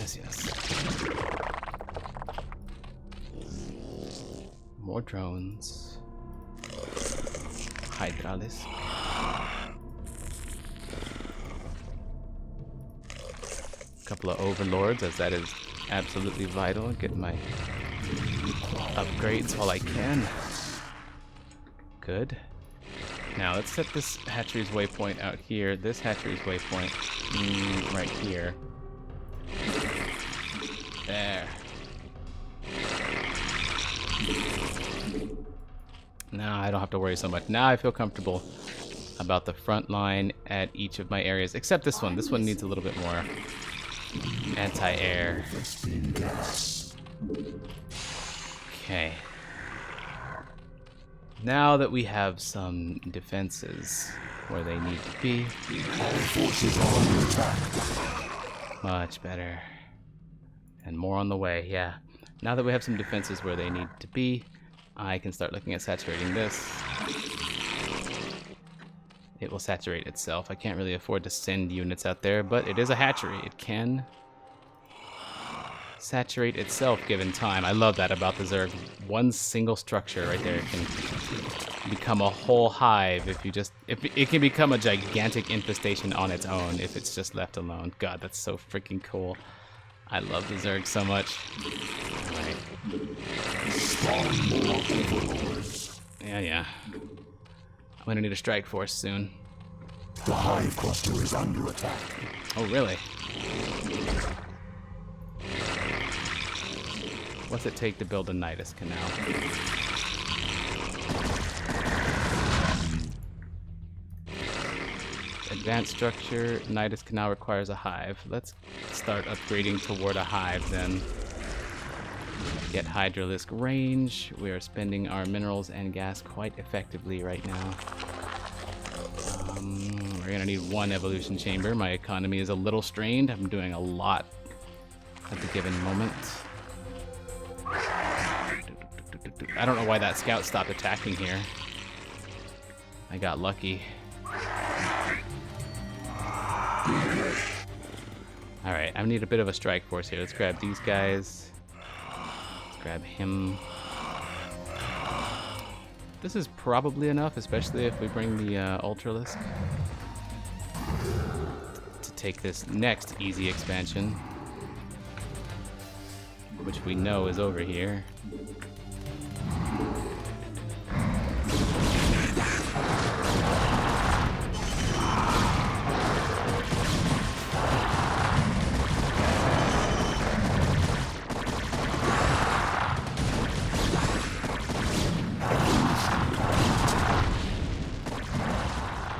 [SPEAKER 1] Yes, yes. More drones. Hydralis. Couple of overlords, as that is absolutely vital. Get my upgrades while I can. Good. Now let's set this hatchery's waypoint out here. This hatchery's waypoint right here. There. Now I don't have to worry so much. Now I feel comfortable about the front line at each of my areas, except this one. This one needs a little bit more anti-air. Okay. Now that we have some defenses where they need to be.
[SPEAKER 2] Forces are under attack.
[SPEAKER 1] Much better. And more on the way, yeah. Now that we have some defenses where they need to be, I can start looking at saturating this. It will saturate itself. I can't really afford to send units out there, but it is a hatchery. It can saturate itself given time. I love that about the Zerg. One single structure right there can become a whole hive if you just... if it can become a gigantic infestation on its own if it's just left alone. God, that's so freaking cool. I love the Zerg so much. Alright. Yeah. I'm gonna need a strike force soon.
[SPEAKER 2] The hive cluster is under attack.
[SPEAKER 1] Oh, really? What's it take to build a Nidus canal? Advanced structure, Nidus canal requires a hive. Let's start upgrading toward a hive then. Get Hydralisk range. We are spending our minerals and gas quite effectively right now. We're gonna need one evolution chamber. My economy is a little strained. I'm doing a lot at the given moment. I don't know why that scout stopped attacking here. I got lucky. Alright, I need a bit of a strike force here. Let's grab these guys. Let's grab him. This is probably enough, especially if we bring the Ultralisk to take this next easy expansion, which we know is over here.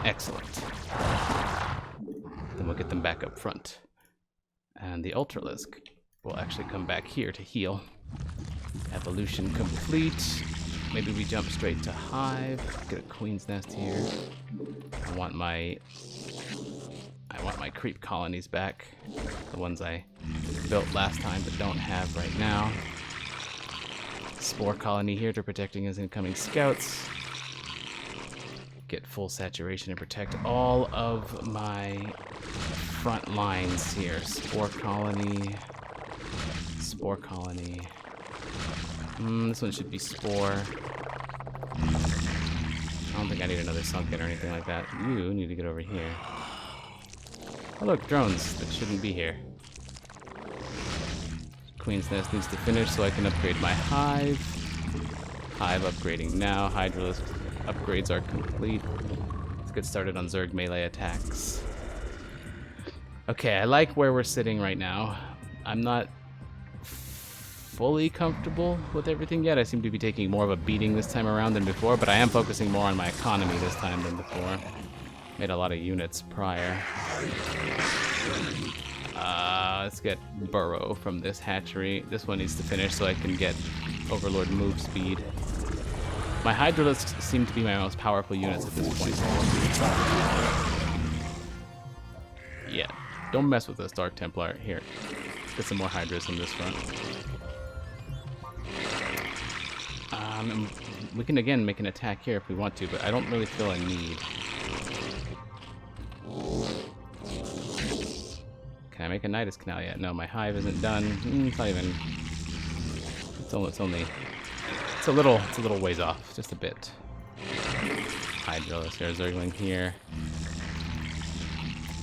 [SPEAKER 1] Excellent. Then we'll get them back up front. And the Ultralisk will actually come back here to heal. Evolution complete. Maybe we jump straight to Hive. Get a Queen's Nest here. I want my creep colonies back. The ones I built last time but don't have right now. Spore colony here to protecting his incoming scouts. Get full saturation and protect all of my front lines here. Spore colony. Spore colony. This one should be spore. I don't think I need another sunken or anything like that. You need to get over here. Oh look, drones that shouldn't be here. Queen's Nest needs to finish so I can upgrade my hive. Hive upgrading now. Hydralisk upgrades are complete. Let's get started on Zerg melee attacks. Okay, I like where we're sitting right now. I'm not fully comfortable with everything yet. I seem to be taking more of a beating this time around than before, but I am focusing more on my economy this time than before. Made a lot of units prior. Let's get Burrow from this hatchery. This one needs to finish so I can get Overlord move speed. My Hydralisks seem to be my most powerful units at this point. Yeah, don't mess with this Dark Templar. Here, get some more Hydras in this front. We can again make an attack here if we want to, but I don't really feel a need. Can I make a Nidus Canal yet? No, my hive isn't done. It's not even. It's a little ways off, just a bit. Hydralis, there's Zergling here.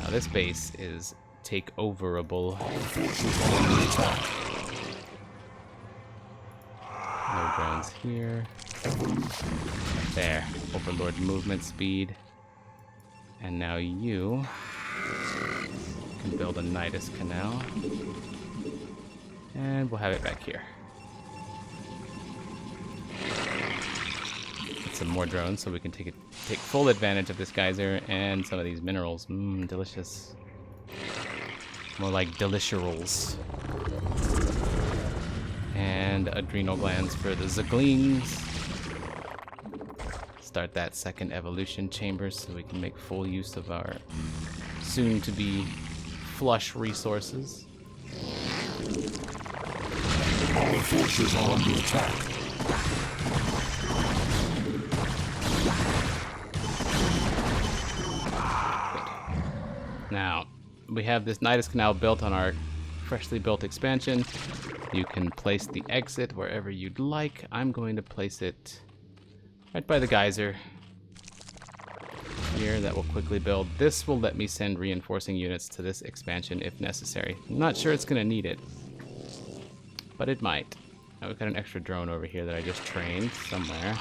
[SPEAKER 1] Now this base is take-overable. No drones here. There, Overlord movement speed. And now you can build a Nidus Canal. And we'll have it back here. Get some more drones so we can take full advantage of this geyser and some of these minerals. Delicious. More like delicioals. And adrenal glands for the Zerglings. Start that second evolution chamber so we can make full use of our soon-to-be flush resources.
[SPEAKER 2] Our forces are under attack.
[SPEAKER 1] Good. Now, we have this Nidus Canal built on our freshly built expansion. You can place the exit wherever you'd like. I'm going to place it right by the geyser here. That will quickly build. This will let me send reinforcing units to this expansion if necessary. I'm not sure it's going to need it, but it might. Now we've got an extra drone over here that I just trained somewhere.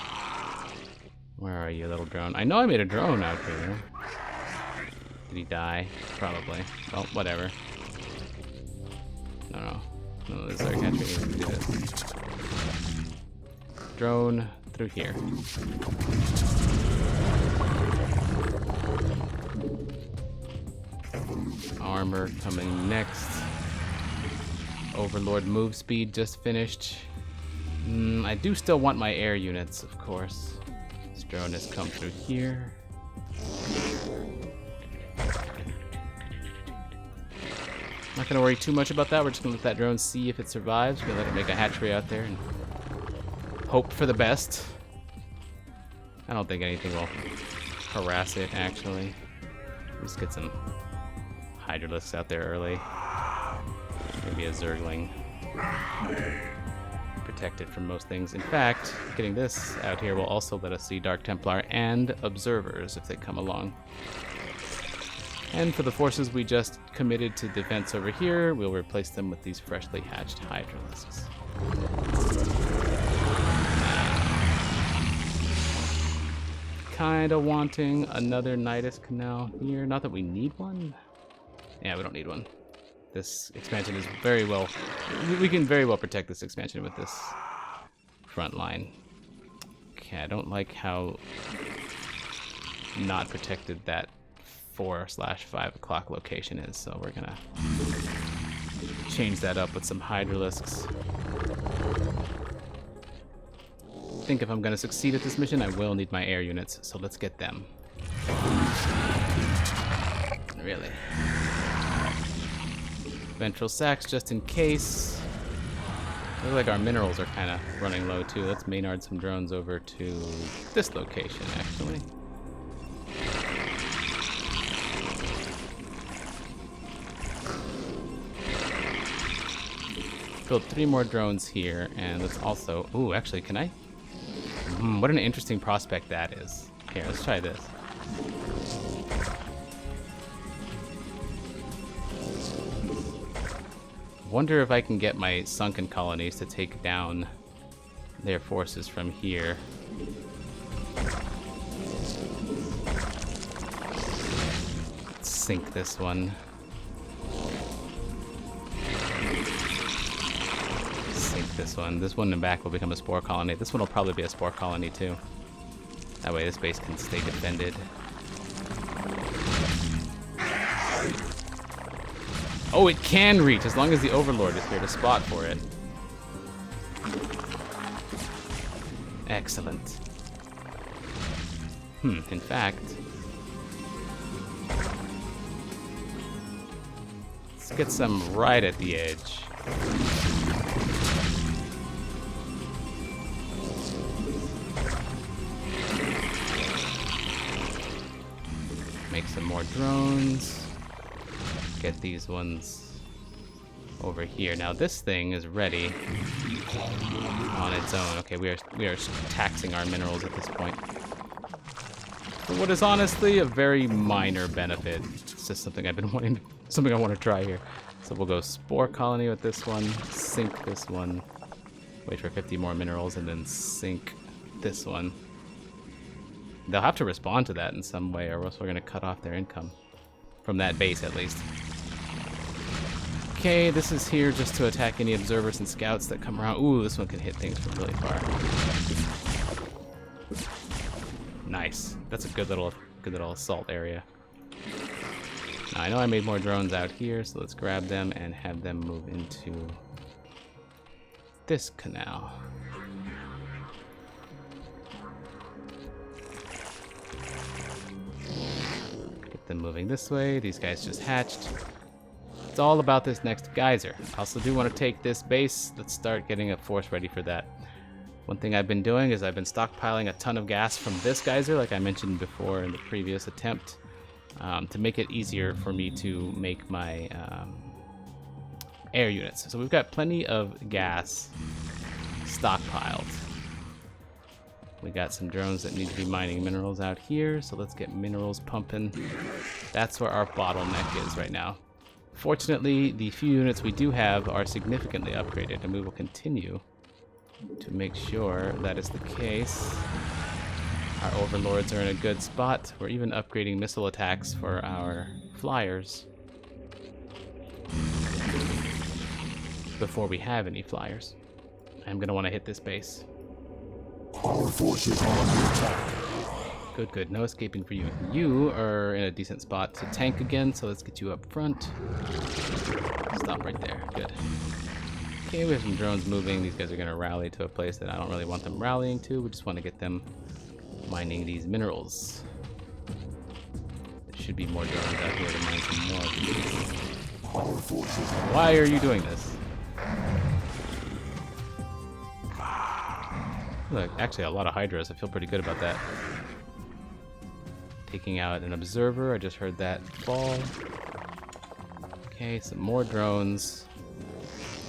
[SPEAKER 1] Where are you, little drone? I know I made a drone out here. Did he die? Probably. Well, whatever. No, the Zerg needs to do this. Drone through here. Armor coming next. Overlord move speed just finished. I do still want my air units, of course. This drone has come through here. Not gonna worry too much about that. We're just gonna let that drone see if it survives. We're gonna let it make a hatchery out there and hope for the best. I don't think anything will harass it, actually. Let's get some Hydralisks out there early. Maybe a Zergling. Protected from most things. In fact, getting this out here will also let us see Dark Templar and Observers if they come along. And for the forces we just committed to defense over here, we'll replace them with these freshly hatched Hydralisks. Kinda wanting another Nidus Canal here. Not that we need one. Yeah, we don't need one. This expansion is very well... We can very well protect this expansion with this front line. Okay, I don't like how not protected that 4/5 o'clock location is, so we're gonna change that up with some Hydralisks. I think if I'm gonna succeed at this mission, I will need my air units, so let's get them. Really. Ventral sacks just in case. Looks like our minerals are kind of running low too. Let's Maynard some drones over to this location, actually. Build 3 more drones here, and let's also... Ooh, actually, can I? What an interesting prospect that is. Here, let's try this. Wonder if I can get my sunken colonies to take down their forces from here. Let's sink this one. Sink this one. This one in the back will become a spore colony. This one will probably be a spore colony too. That way this base can stay defended. Oh, it can reach as long as the Overlord is here to spot for it. Excellent. In fact, let's get some right at the edge. Make some more drones. Get these ones over here. Now this thing is ready on its own. Okay, we are taxing our minerals at this point. For what is honestly a very minor benefit. It's just something I've been wanting, something I want to try here. So we'll go spore colony with this one, sink this one, wait for 50 more minerals, and then sink this one. They'll have to respond to that in some way, or else we're gonna cut off their income. From that base, at least. Okay, this is here just to attack any observers and scouts that come around. Ooh, this one can hit things from really far. Nice. That's a good little assault area. Now, I know I made more drones out here, so let's grab them and have them move into this canal. Get them moving this way. These guys just hatched. It's all about this next geyser. I also do want to take this base. Let's start getting a force ready for that. One thing I've been doing is I've been stockpiling a ton of gas from this geyser, like I mentioned before in the previous attempt, to make it easier for me to make my air units. So we've got plenty of gas stockpiled. We got some drones that need to be mining minerals out here, so let's get minerals pumping. That's where our bottleneck is right now. Fortunately, the few units we do have are significantly upgraded, and we will continue to make sure that is the case. Our overlords are in a good spot. We're even upgrading missile attacks for our flyers before we have any flyers. I'm gonna want to hit this base.
[SPEAKER 2] Our forces are under attack.
[SPEAKER 1] Good, good. No escaping for you. You are in a decent spot to tank again, so let's get you up front. Stop right there. Good. Okay, we have some drones moving. These guys are going to rally to a place that I don't really want them rallying to. We just want to get them mining these minerals. There should be more drones out here to mine some more of these.
[SPEAKER 2] Our forces are
[SPEAKER 1] Why are you doing this? Look, actually a lot of hydras. I feel pretty good about that. Taking out an observer. I just heard that fall. Okay, some more drones.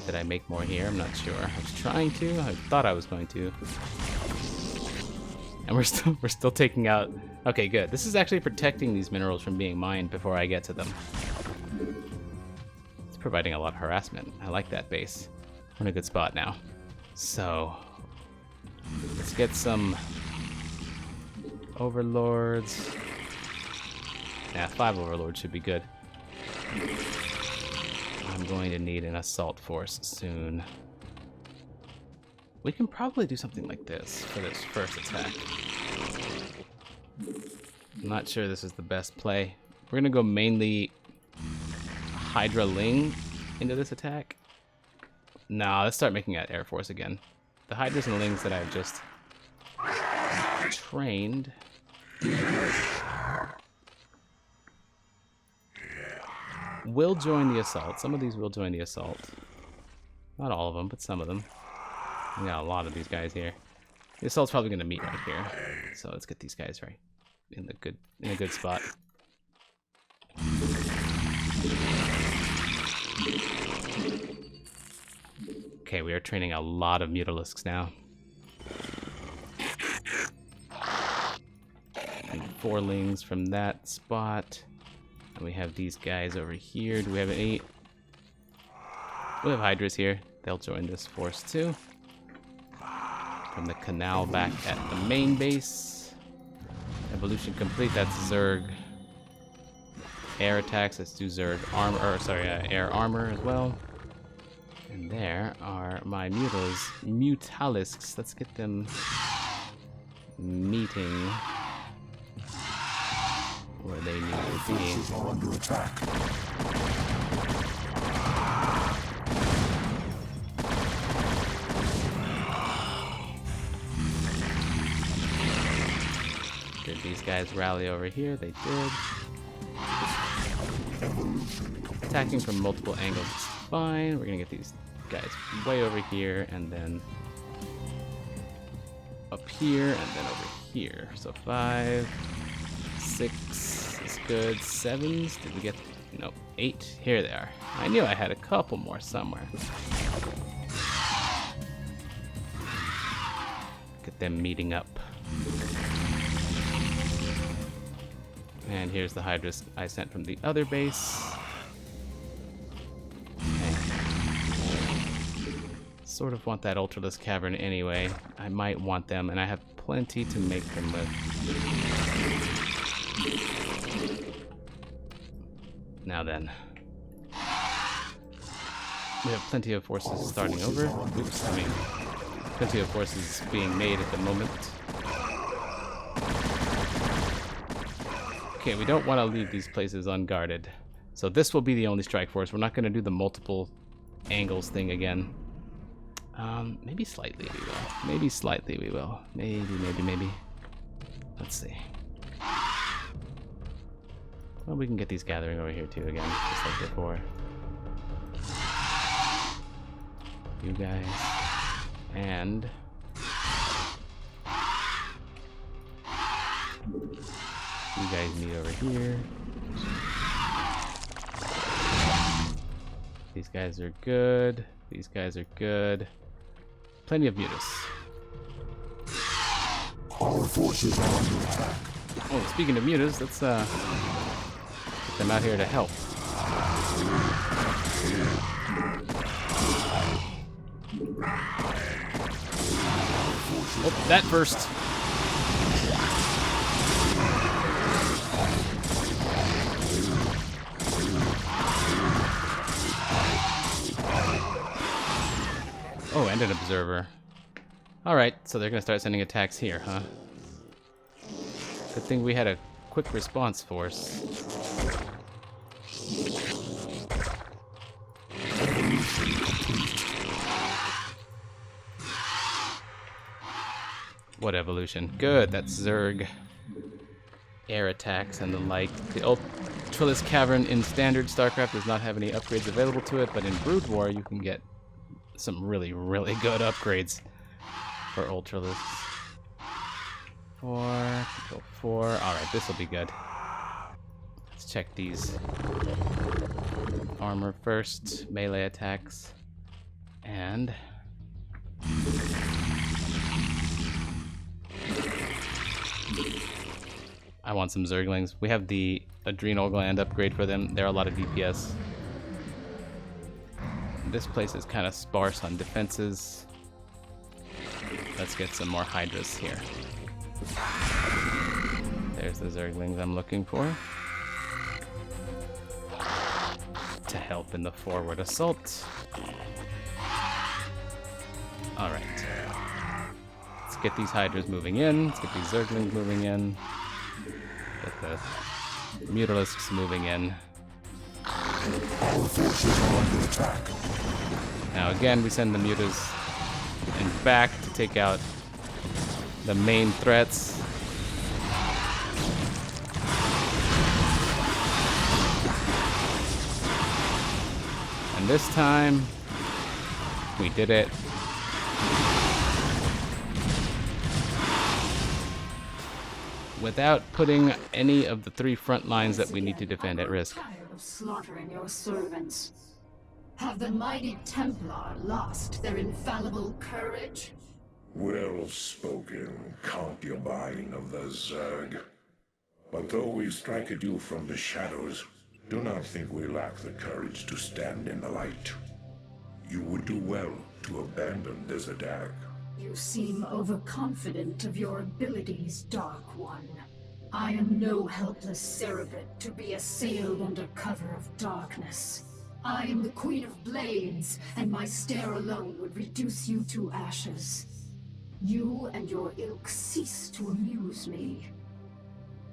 [SPEAKER 1] Did I make more here? I'm not sure. I was trying to. I thought I was going to. And we're still taking out. Okay, good. This is actually protecting these minerals from being mined before I get to them. It's providing a lot of harassment. I like that base. We're in a good spot now. So let's get some overlords. Yeah, 5 overlords should be good. I'm going to need an assault force soon. We can probably do something like this for this first attack. I'm not sure this is the best play. We're gonna go mainly Hydra Ling into this attack. Nah, let's start making that Air Force again. The Hydras and Lings that I've just trained will join the assault. Some of these will join the assault. Not all of them, but some of them. We got a lot of these guys here. The assault's probably going to meet right here. So let's get these guys right in a good spot. Okay, we are training a lot of Mutalisks now. And 4 Lings from that spot. And we have these guys over here. Do we have any? We have Hydras here. They'll join this force too. From the canal back at the main base. Evolution complete. That's Zerg. Air attacks. Let's do Zerg armor. Or sorry, air armor as well. And there are my Mutalisks. Let's get them meeting where they need to be.
[SPEAKER 2] forces are under attack.
[SPEAKER 1] Did these guys rally over here? They did. Attacking from multiple angles is fine. We're gonna get these guys way over here and then up here and then over here. So 5, 6 is good. 7s. Did we get Nope, 8. Here they are. I knew I had a couple more somewhere. Get them meeting up. And here's the Hydras I sent from the other base. Okay. Sort of want that Ultralisk Cavern anyway. I might want them, and I have plenty to make them with. Now then. We have plenty of forces starting over. Oops, I mean, plenty of forces being made at the moment. Okay, we don't want to leave these places unguarded. So this will be the only strike force. We're not going to do the multiple angles thing again. Maybe slightly we will. Maybe slightly we will. Maybe. Let's see. Well, we can get these gathering over here too again, just like before. You guys. And... you guys meet over here. These guys are good. These guys are good. Plenty of mutas.
[SPEAKER 2] Our forces are under attack.
[SPEAKER 1] Oh, speaking of mutas, let's get them out here to help. Oh, that first. Oh, and an observer. Alright, so they're gonna start sending attacks here, huh? Good thing we had a quick response force. What evolution? Good, that's Zerg. Air attacks and the like. The Ultralisk Cavern in standard Starcraft does not have any upgrades available to it, but in Brood War you can get some really, really good upgrades for Ultralisks. 4, control 4. Alright, this will be good. Let's check these. Armor first, melee attacks, and... I want some Zerglings. We have the Adrenal Gland upgrade for them. They're a lot of DPS. This place is kind of sparse on defenses. Let's get some more Hydras here. There's the Zerglings I'm looking for. To help in the forward assault. Alright. Let's get these Hydras moving in. Let's get these Zerglings moving in. Get the Mutalisks moving in.
[SPEAKER 2] Our forces are under attack.
[SPEAKER 1] Now again, we send the mutas and back to take out the main threats. And this time, we did it. Without putting any of the 3 front lines that we need to defend at risk.
[SPEAKER 4] Tired of slaughtering your servants. Have the mighty Templar lost their infallible courage?
[SPEAKER 3] Well spoken, concubine of the Zerg. But though we strike at you from the shadows, do not think we lack the courage to stand in the light. You would do well to abandon this attack.
[SPEAKER 4] You seem overconfident of your abilities, Dark One. I am no helpless cerebrate to be assailed under cover of darkness. I am the Queen of Blades, and my stare alone would reduce you to ashes. You and your ilk cease to amuse me.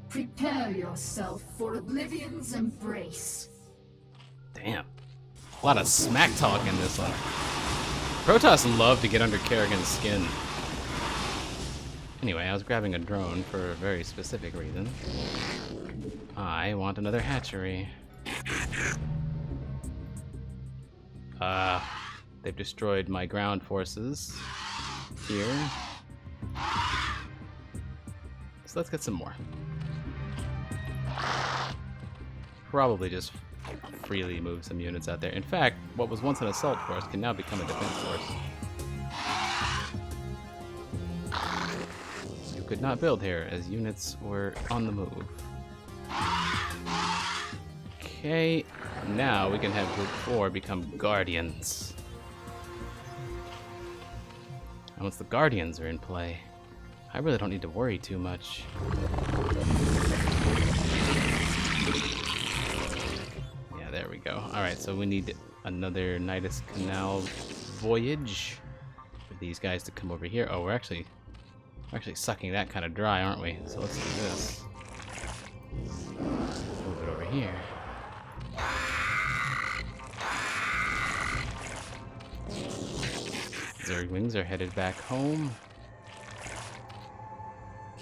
[SPEAKER 4] Prepare yourself for Oblivion's embrace.
[SPEAKER 1] Damn. A lot of smack talk in this one. Protoss love to get under Kerrigan's skin. Anyway, I was grabbing a drone for a very specific reason. I want another hatchery. They've destroyed my ground forces here. So let's get some more. Probably just freely move some units out there. In fact, what was once an assault force can now become a defense force. You could not build here as units were on the move. Okay, now we can have Group 4 become Guardians. And once the Guardians are in play, I really don't need to worry too much. Yeah, there we go. Alright, so we need another Nidus Canal voyage for these guys to come over here. Oh, we're actually sucking that kind of dry, aren't we? So let's do this. Move it over here. Zerglings are headed back home.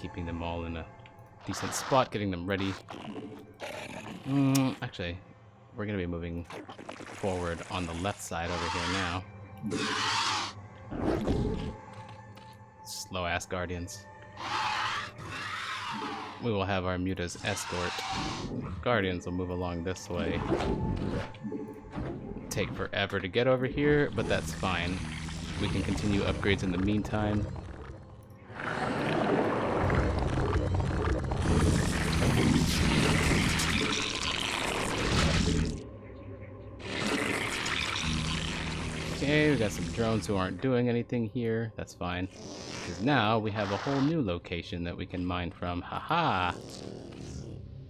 [SPEAKER 1] Keeping them all in a decent spot, getting them ready. Actually, we're going to be moving forward on the left side over here now. Slow-ass Guardians. We will have our Mutas escort. Guardians will move along this way. Take forever to get over here, but that's fine. We can continue upgrades in the meantime. Okay, we got some drones who aren't doing anything here. That's fine. Because now we have a whole new location that we can mine from. Haha!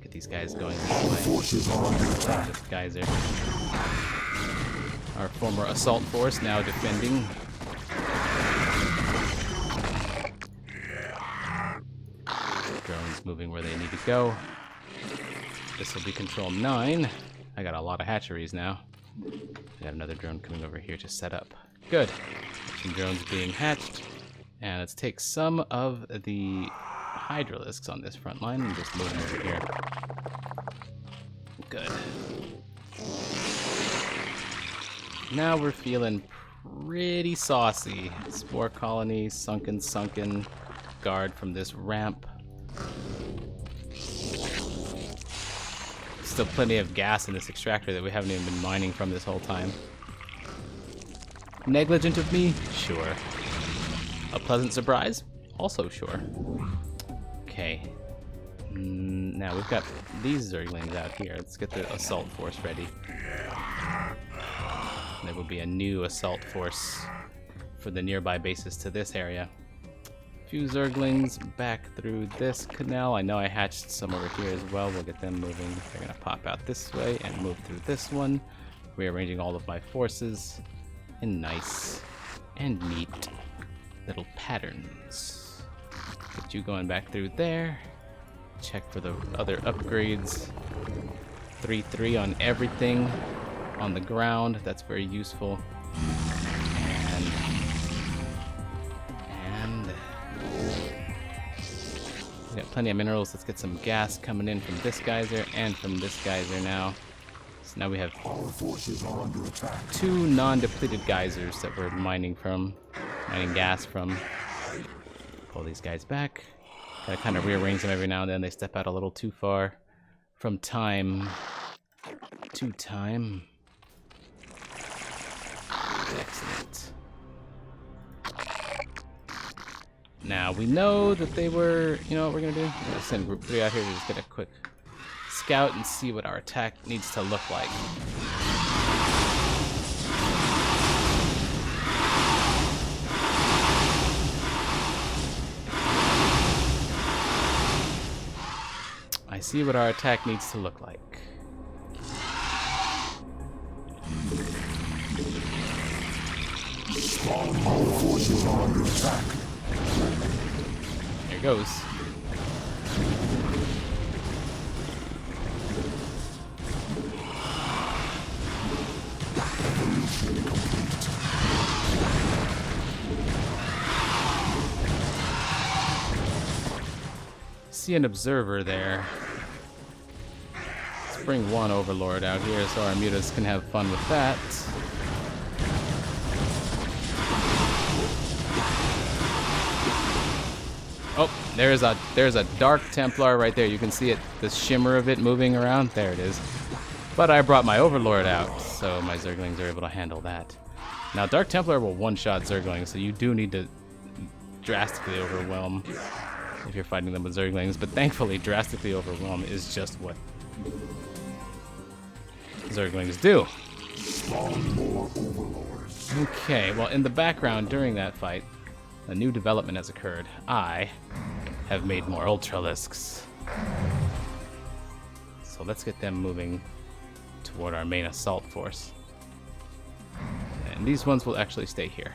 [SPEAKER 1] Get these guys going this way. This geyser. Our former assault force now defending. Drones moving where they need to go. This will be Control 9. I got a lot of hatcheries now. We have another drone coming over here to set up. Good. Some drones being hatched. And let's take some of the Hydralisks on this front line and just move them over here. Good. Now we're feeling pretty saucy. Spore colony, sunken, guard from this ramp. Still plenty of gas in this extractor that we haven't even been mining from this whole time. Negligent of me? Sure. A pleasant surprise? Also sure. Okay. Now we've got these Zerglings out here. Let's get the assault force ready. There will be a new assault force for the nearby bases to this area. A few Zerglings back through this canal. I know I hatched some over here as well. We'll get them moving. They're going to pop out this way and move through this one. Rearranging all of my forces in nice and neat little patterns. Get you going back through there. Check for the other upgrades. 3-3 on everything on the ground. That's very useful. And we got plenty of minerals. Let's get some gas coming in from this geyser and from this geyser now. So now we have 2 non-depleted geysers that we're mining gas from. Pull these guys back. Gotta kind of rearrange them every now and then. They step out a little too far from time to time. Excellent. Now we know that they were, you know what we're gonna do? We're gonna send Group 3 out here to just get a quick scout and see what our attack needs to look like. I see what our attack needs to look like.
[SPEAKER 2] Our forces are under attack.
[SPEAKER 1] There goes. See an observer there. Let's bring one overlord out here so our mutas can have fun with that. Oh, there's a Dark Templar right there. You can see it, the shimmer of it moving around. There it is. But I brought my Overlord out, so my Zerglings are able to handle that. Now, Dark Templar will one-shot Zerglings, so you do need to drastically overwhelm if you're fighting them with Zerglings. But thankfully, drastically overwhelm is just what Zerglings do. Okay, well, in the background during that fight, a new development has occurred. I have made more Ultralisks. So let's get them moving toward our main assault force. And these ones will actually stay here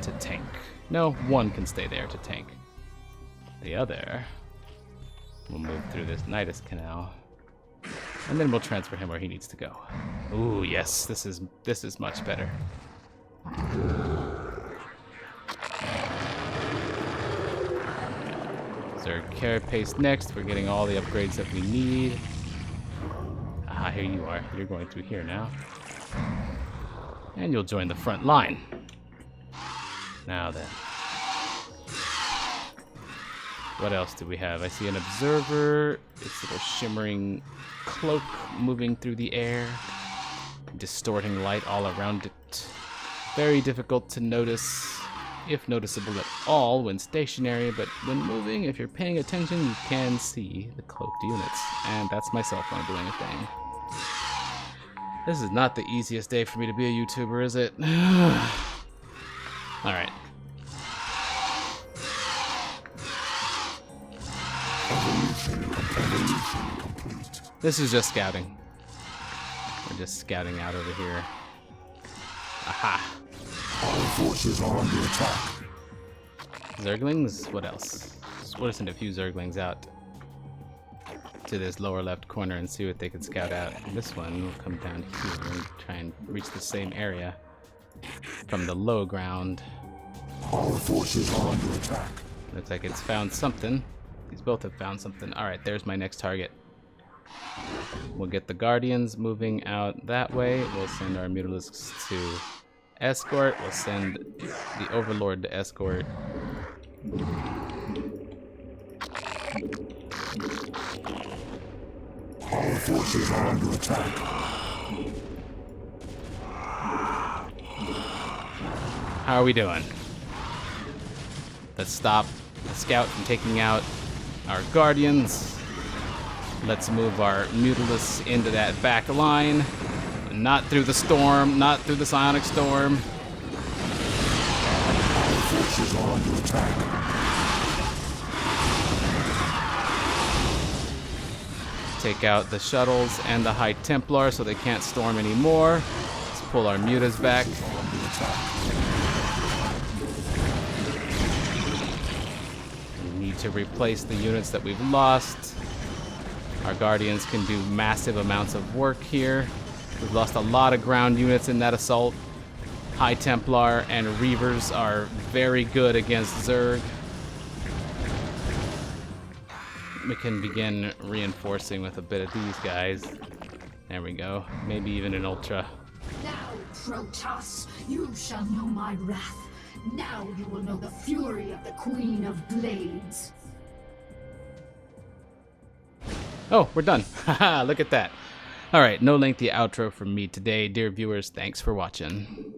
[SPEAKER 1] to tank. No, one can stay there to tank. The other will move through this Nidus Canal. And then we'll transfer him where he needs to go. Ooh, yes, this is much better. Zerg Carapace next. We're getting all the upgrades that we need. Ah, here you are. You're going through here now. And you'll join the front line. Now then. What else do we have? I see an observer. Its little shimmering cloak moving through the air, distorting light all around it. Very difficult to notice, if noticeable at all, when stationary, but when moving, if you're paying attention, you can see the cloaked units. And that's myself when I'm doing a thing. This is not the easiest day for me to be a YouTuber, is it? Alright. This is just scouting. We're just scouting out over here. Aha!
[SPEAKER 2] Our forces are under attack.
[SPEAKER 1] Zerglings? What else? We'll send a few Zerglings out to this lower left corner and see what they can scout out. And this one will come down here and try and reach the same area from the low ground.
[SPEAKER 2] Our forces are under attack.
[SPEAKER 1] Looks like it's found something. These both have found something. Alright, there's my next target. We'll get the Guardians moving out that way. We'll send our Mutalisks to escort. We'll send the Overlord to escort.
[SPEAKER 2] Our forces are under attack.
[SPEAKER 1] How are we doing? Let's stop the scout from taking out our Guardians. Let's move our Mutalisks into that back line. Not through the storm, not through the Psionic Storm.
[SPEAKER 2] Our forces are under attack.
[SPEAKER 1] Take out the shuttles and the High Templar so they can't storm anymore. Let's pull our Mutas back. We need to replace the units that we've lost. Our Guardians can do massive amounts of work here. We've lost a lot of ground units in that assault. High Templar and Reavers are very good against Zerg. We can begin reinforcing with a bit of these guys. There we go. Maybe even an Ultra.
[SPEAKER 4] Now, Protoss, you shall know my wrath. Now you will know the fury of the Queen of Blades.
[SPEAKER 1] Oh, we're done. Haha, look at that. All right, no lengthy outro from me today. Dear viewers, thanks for watching.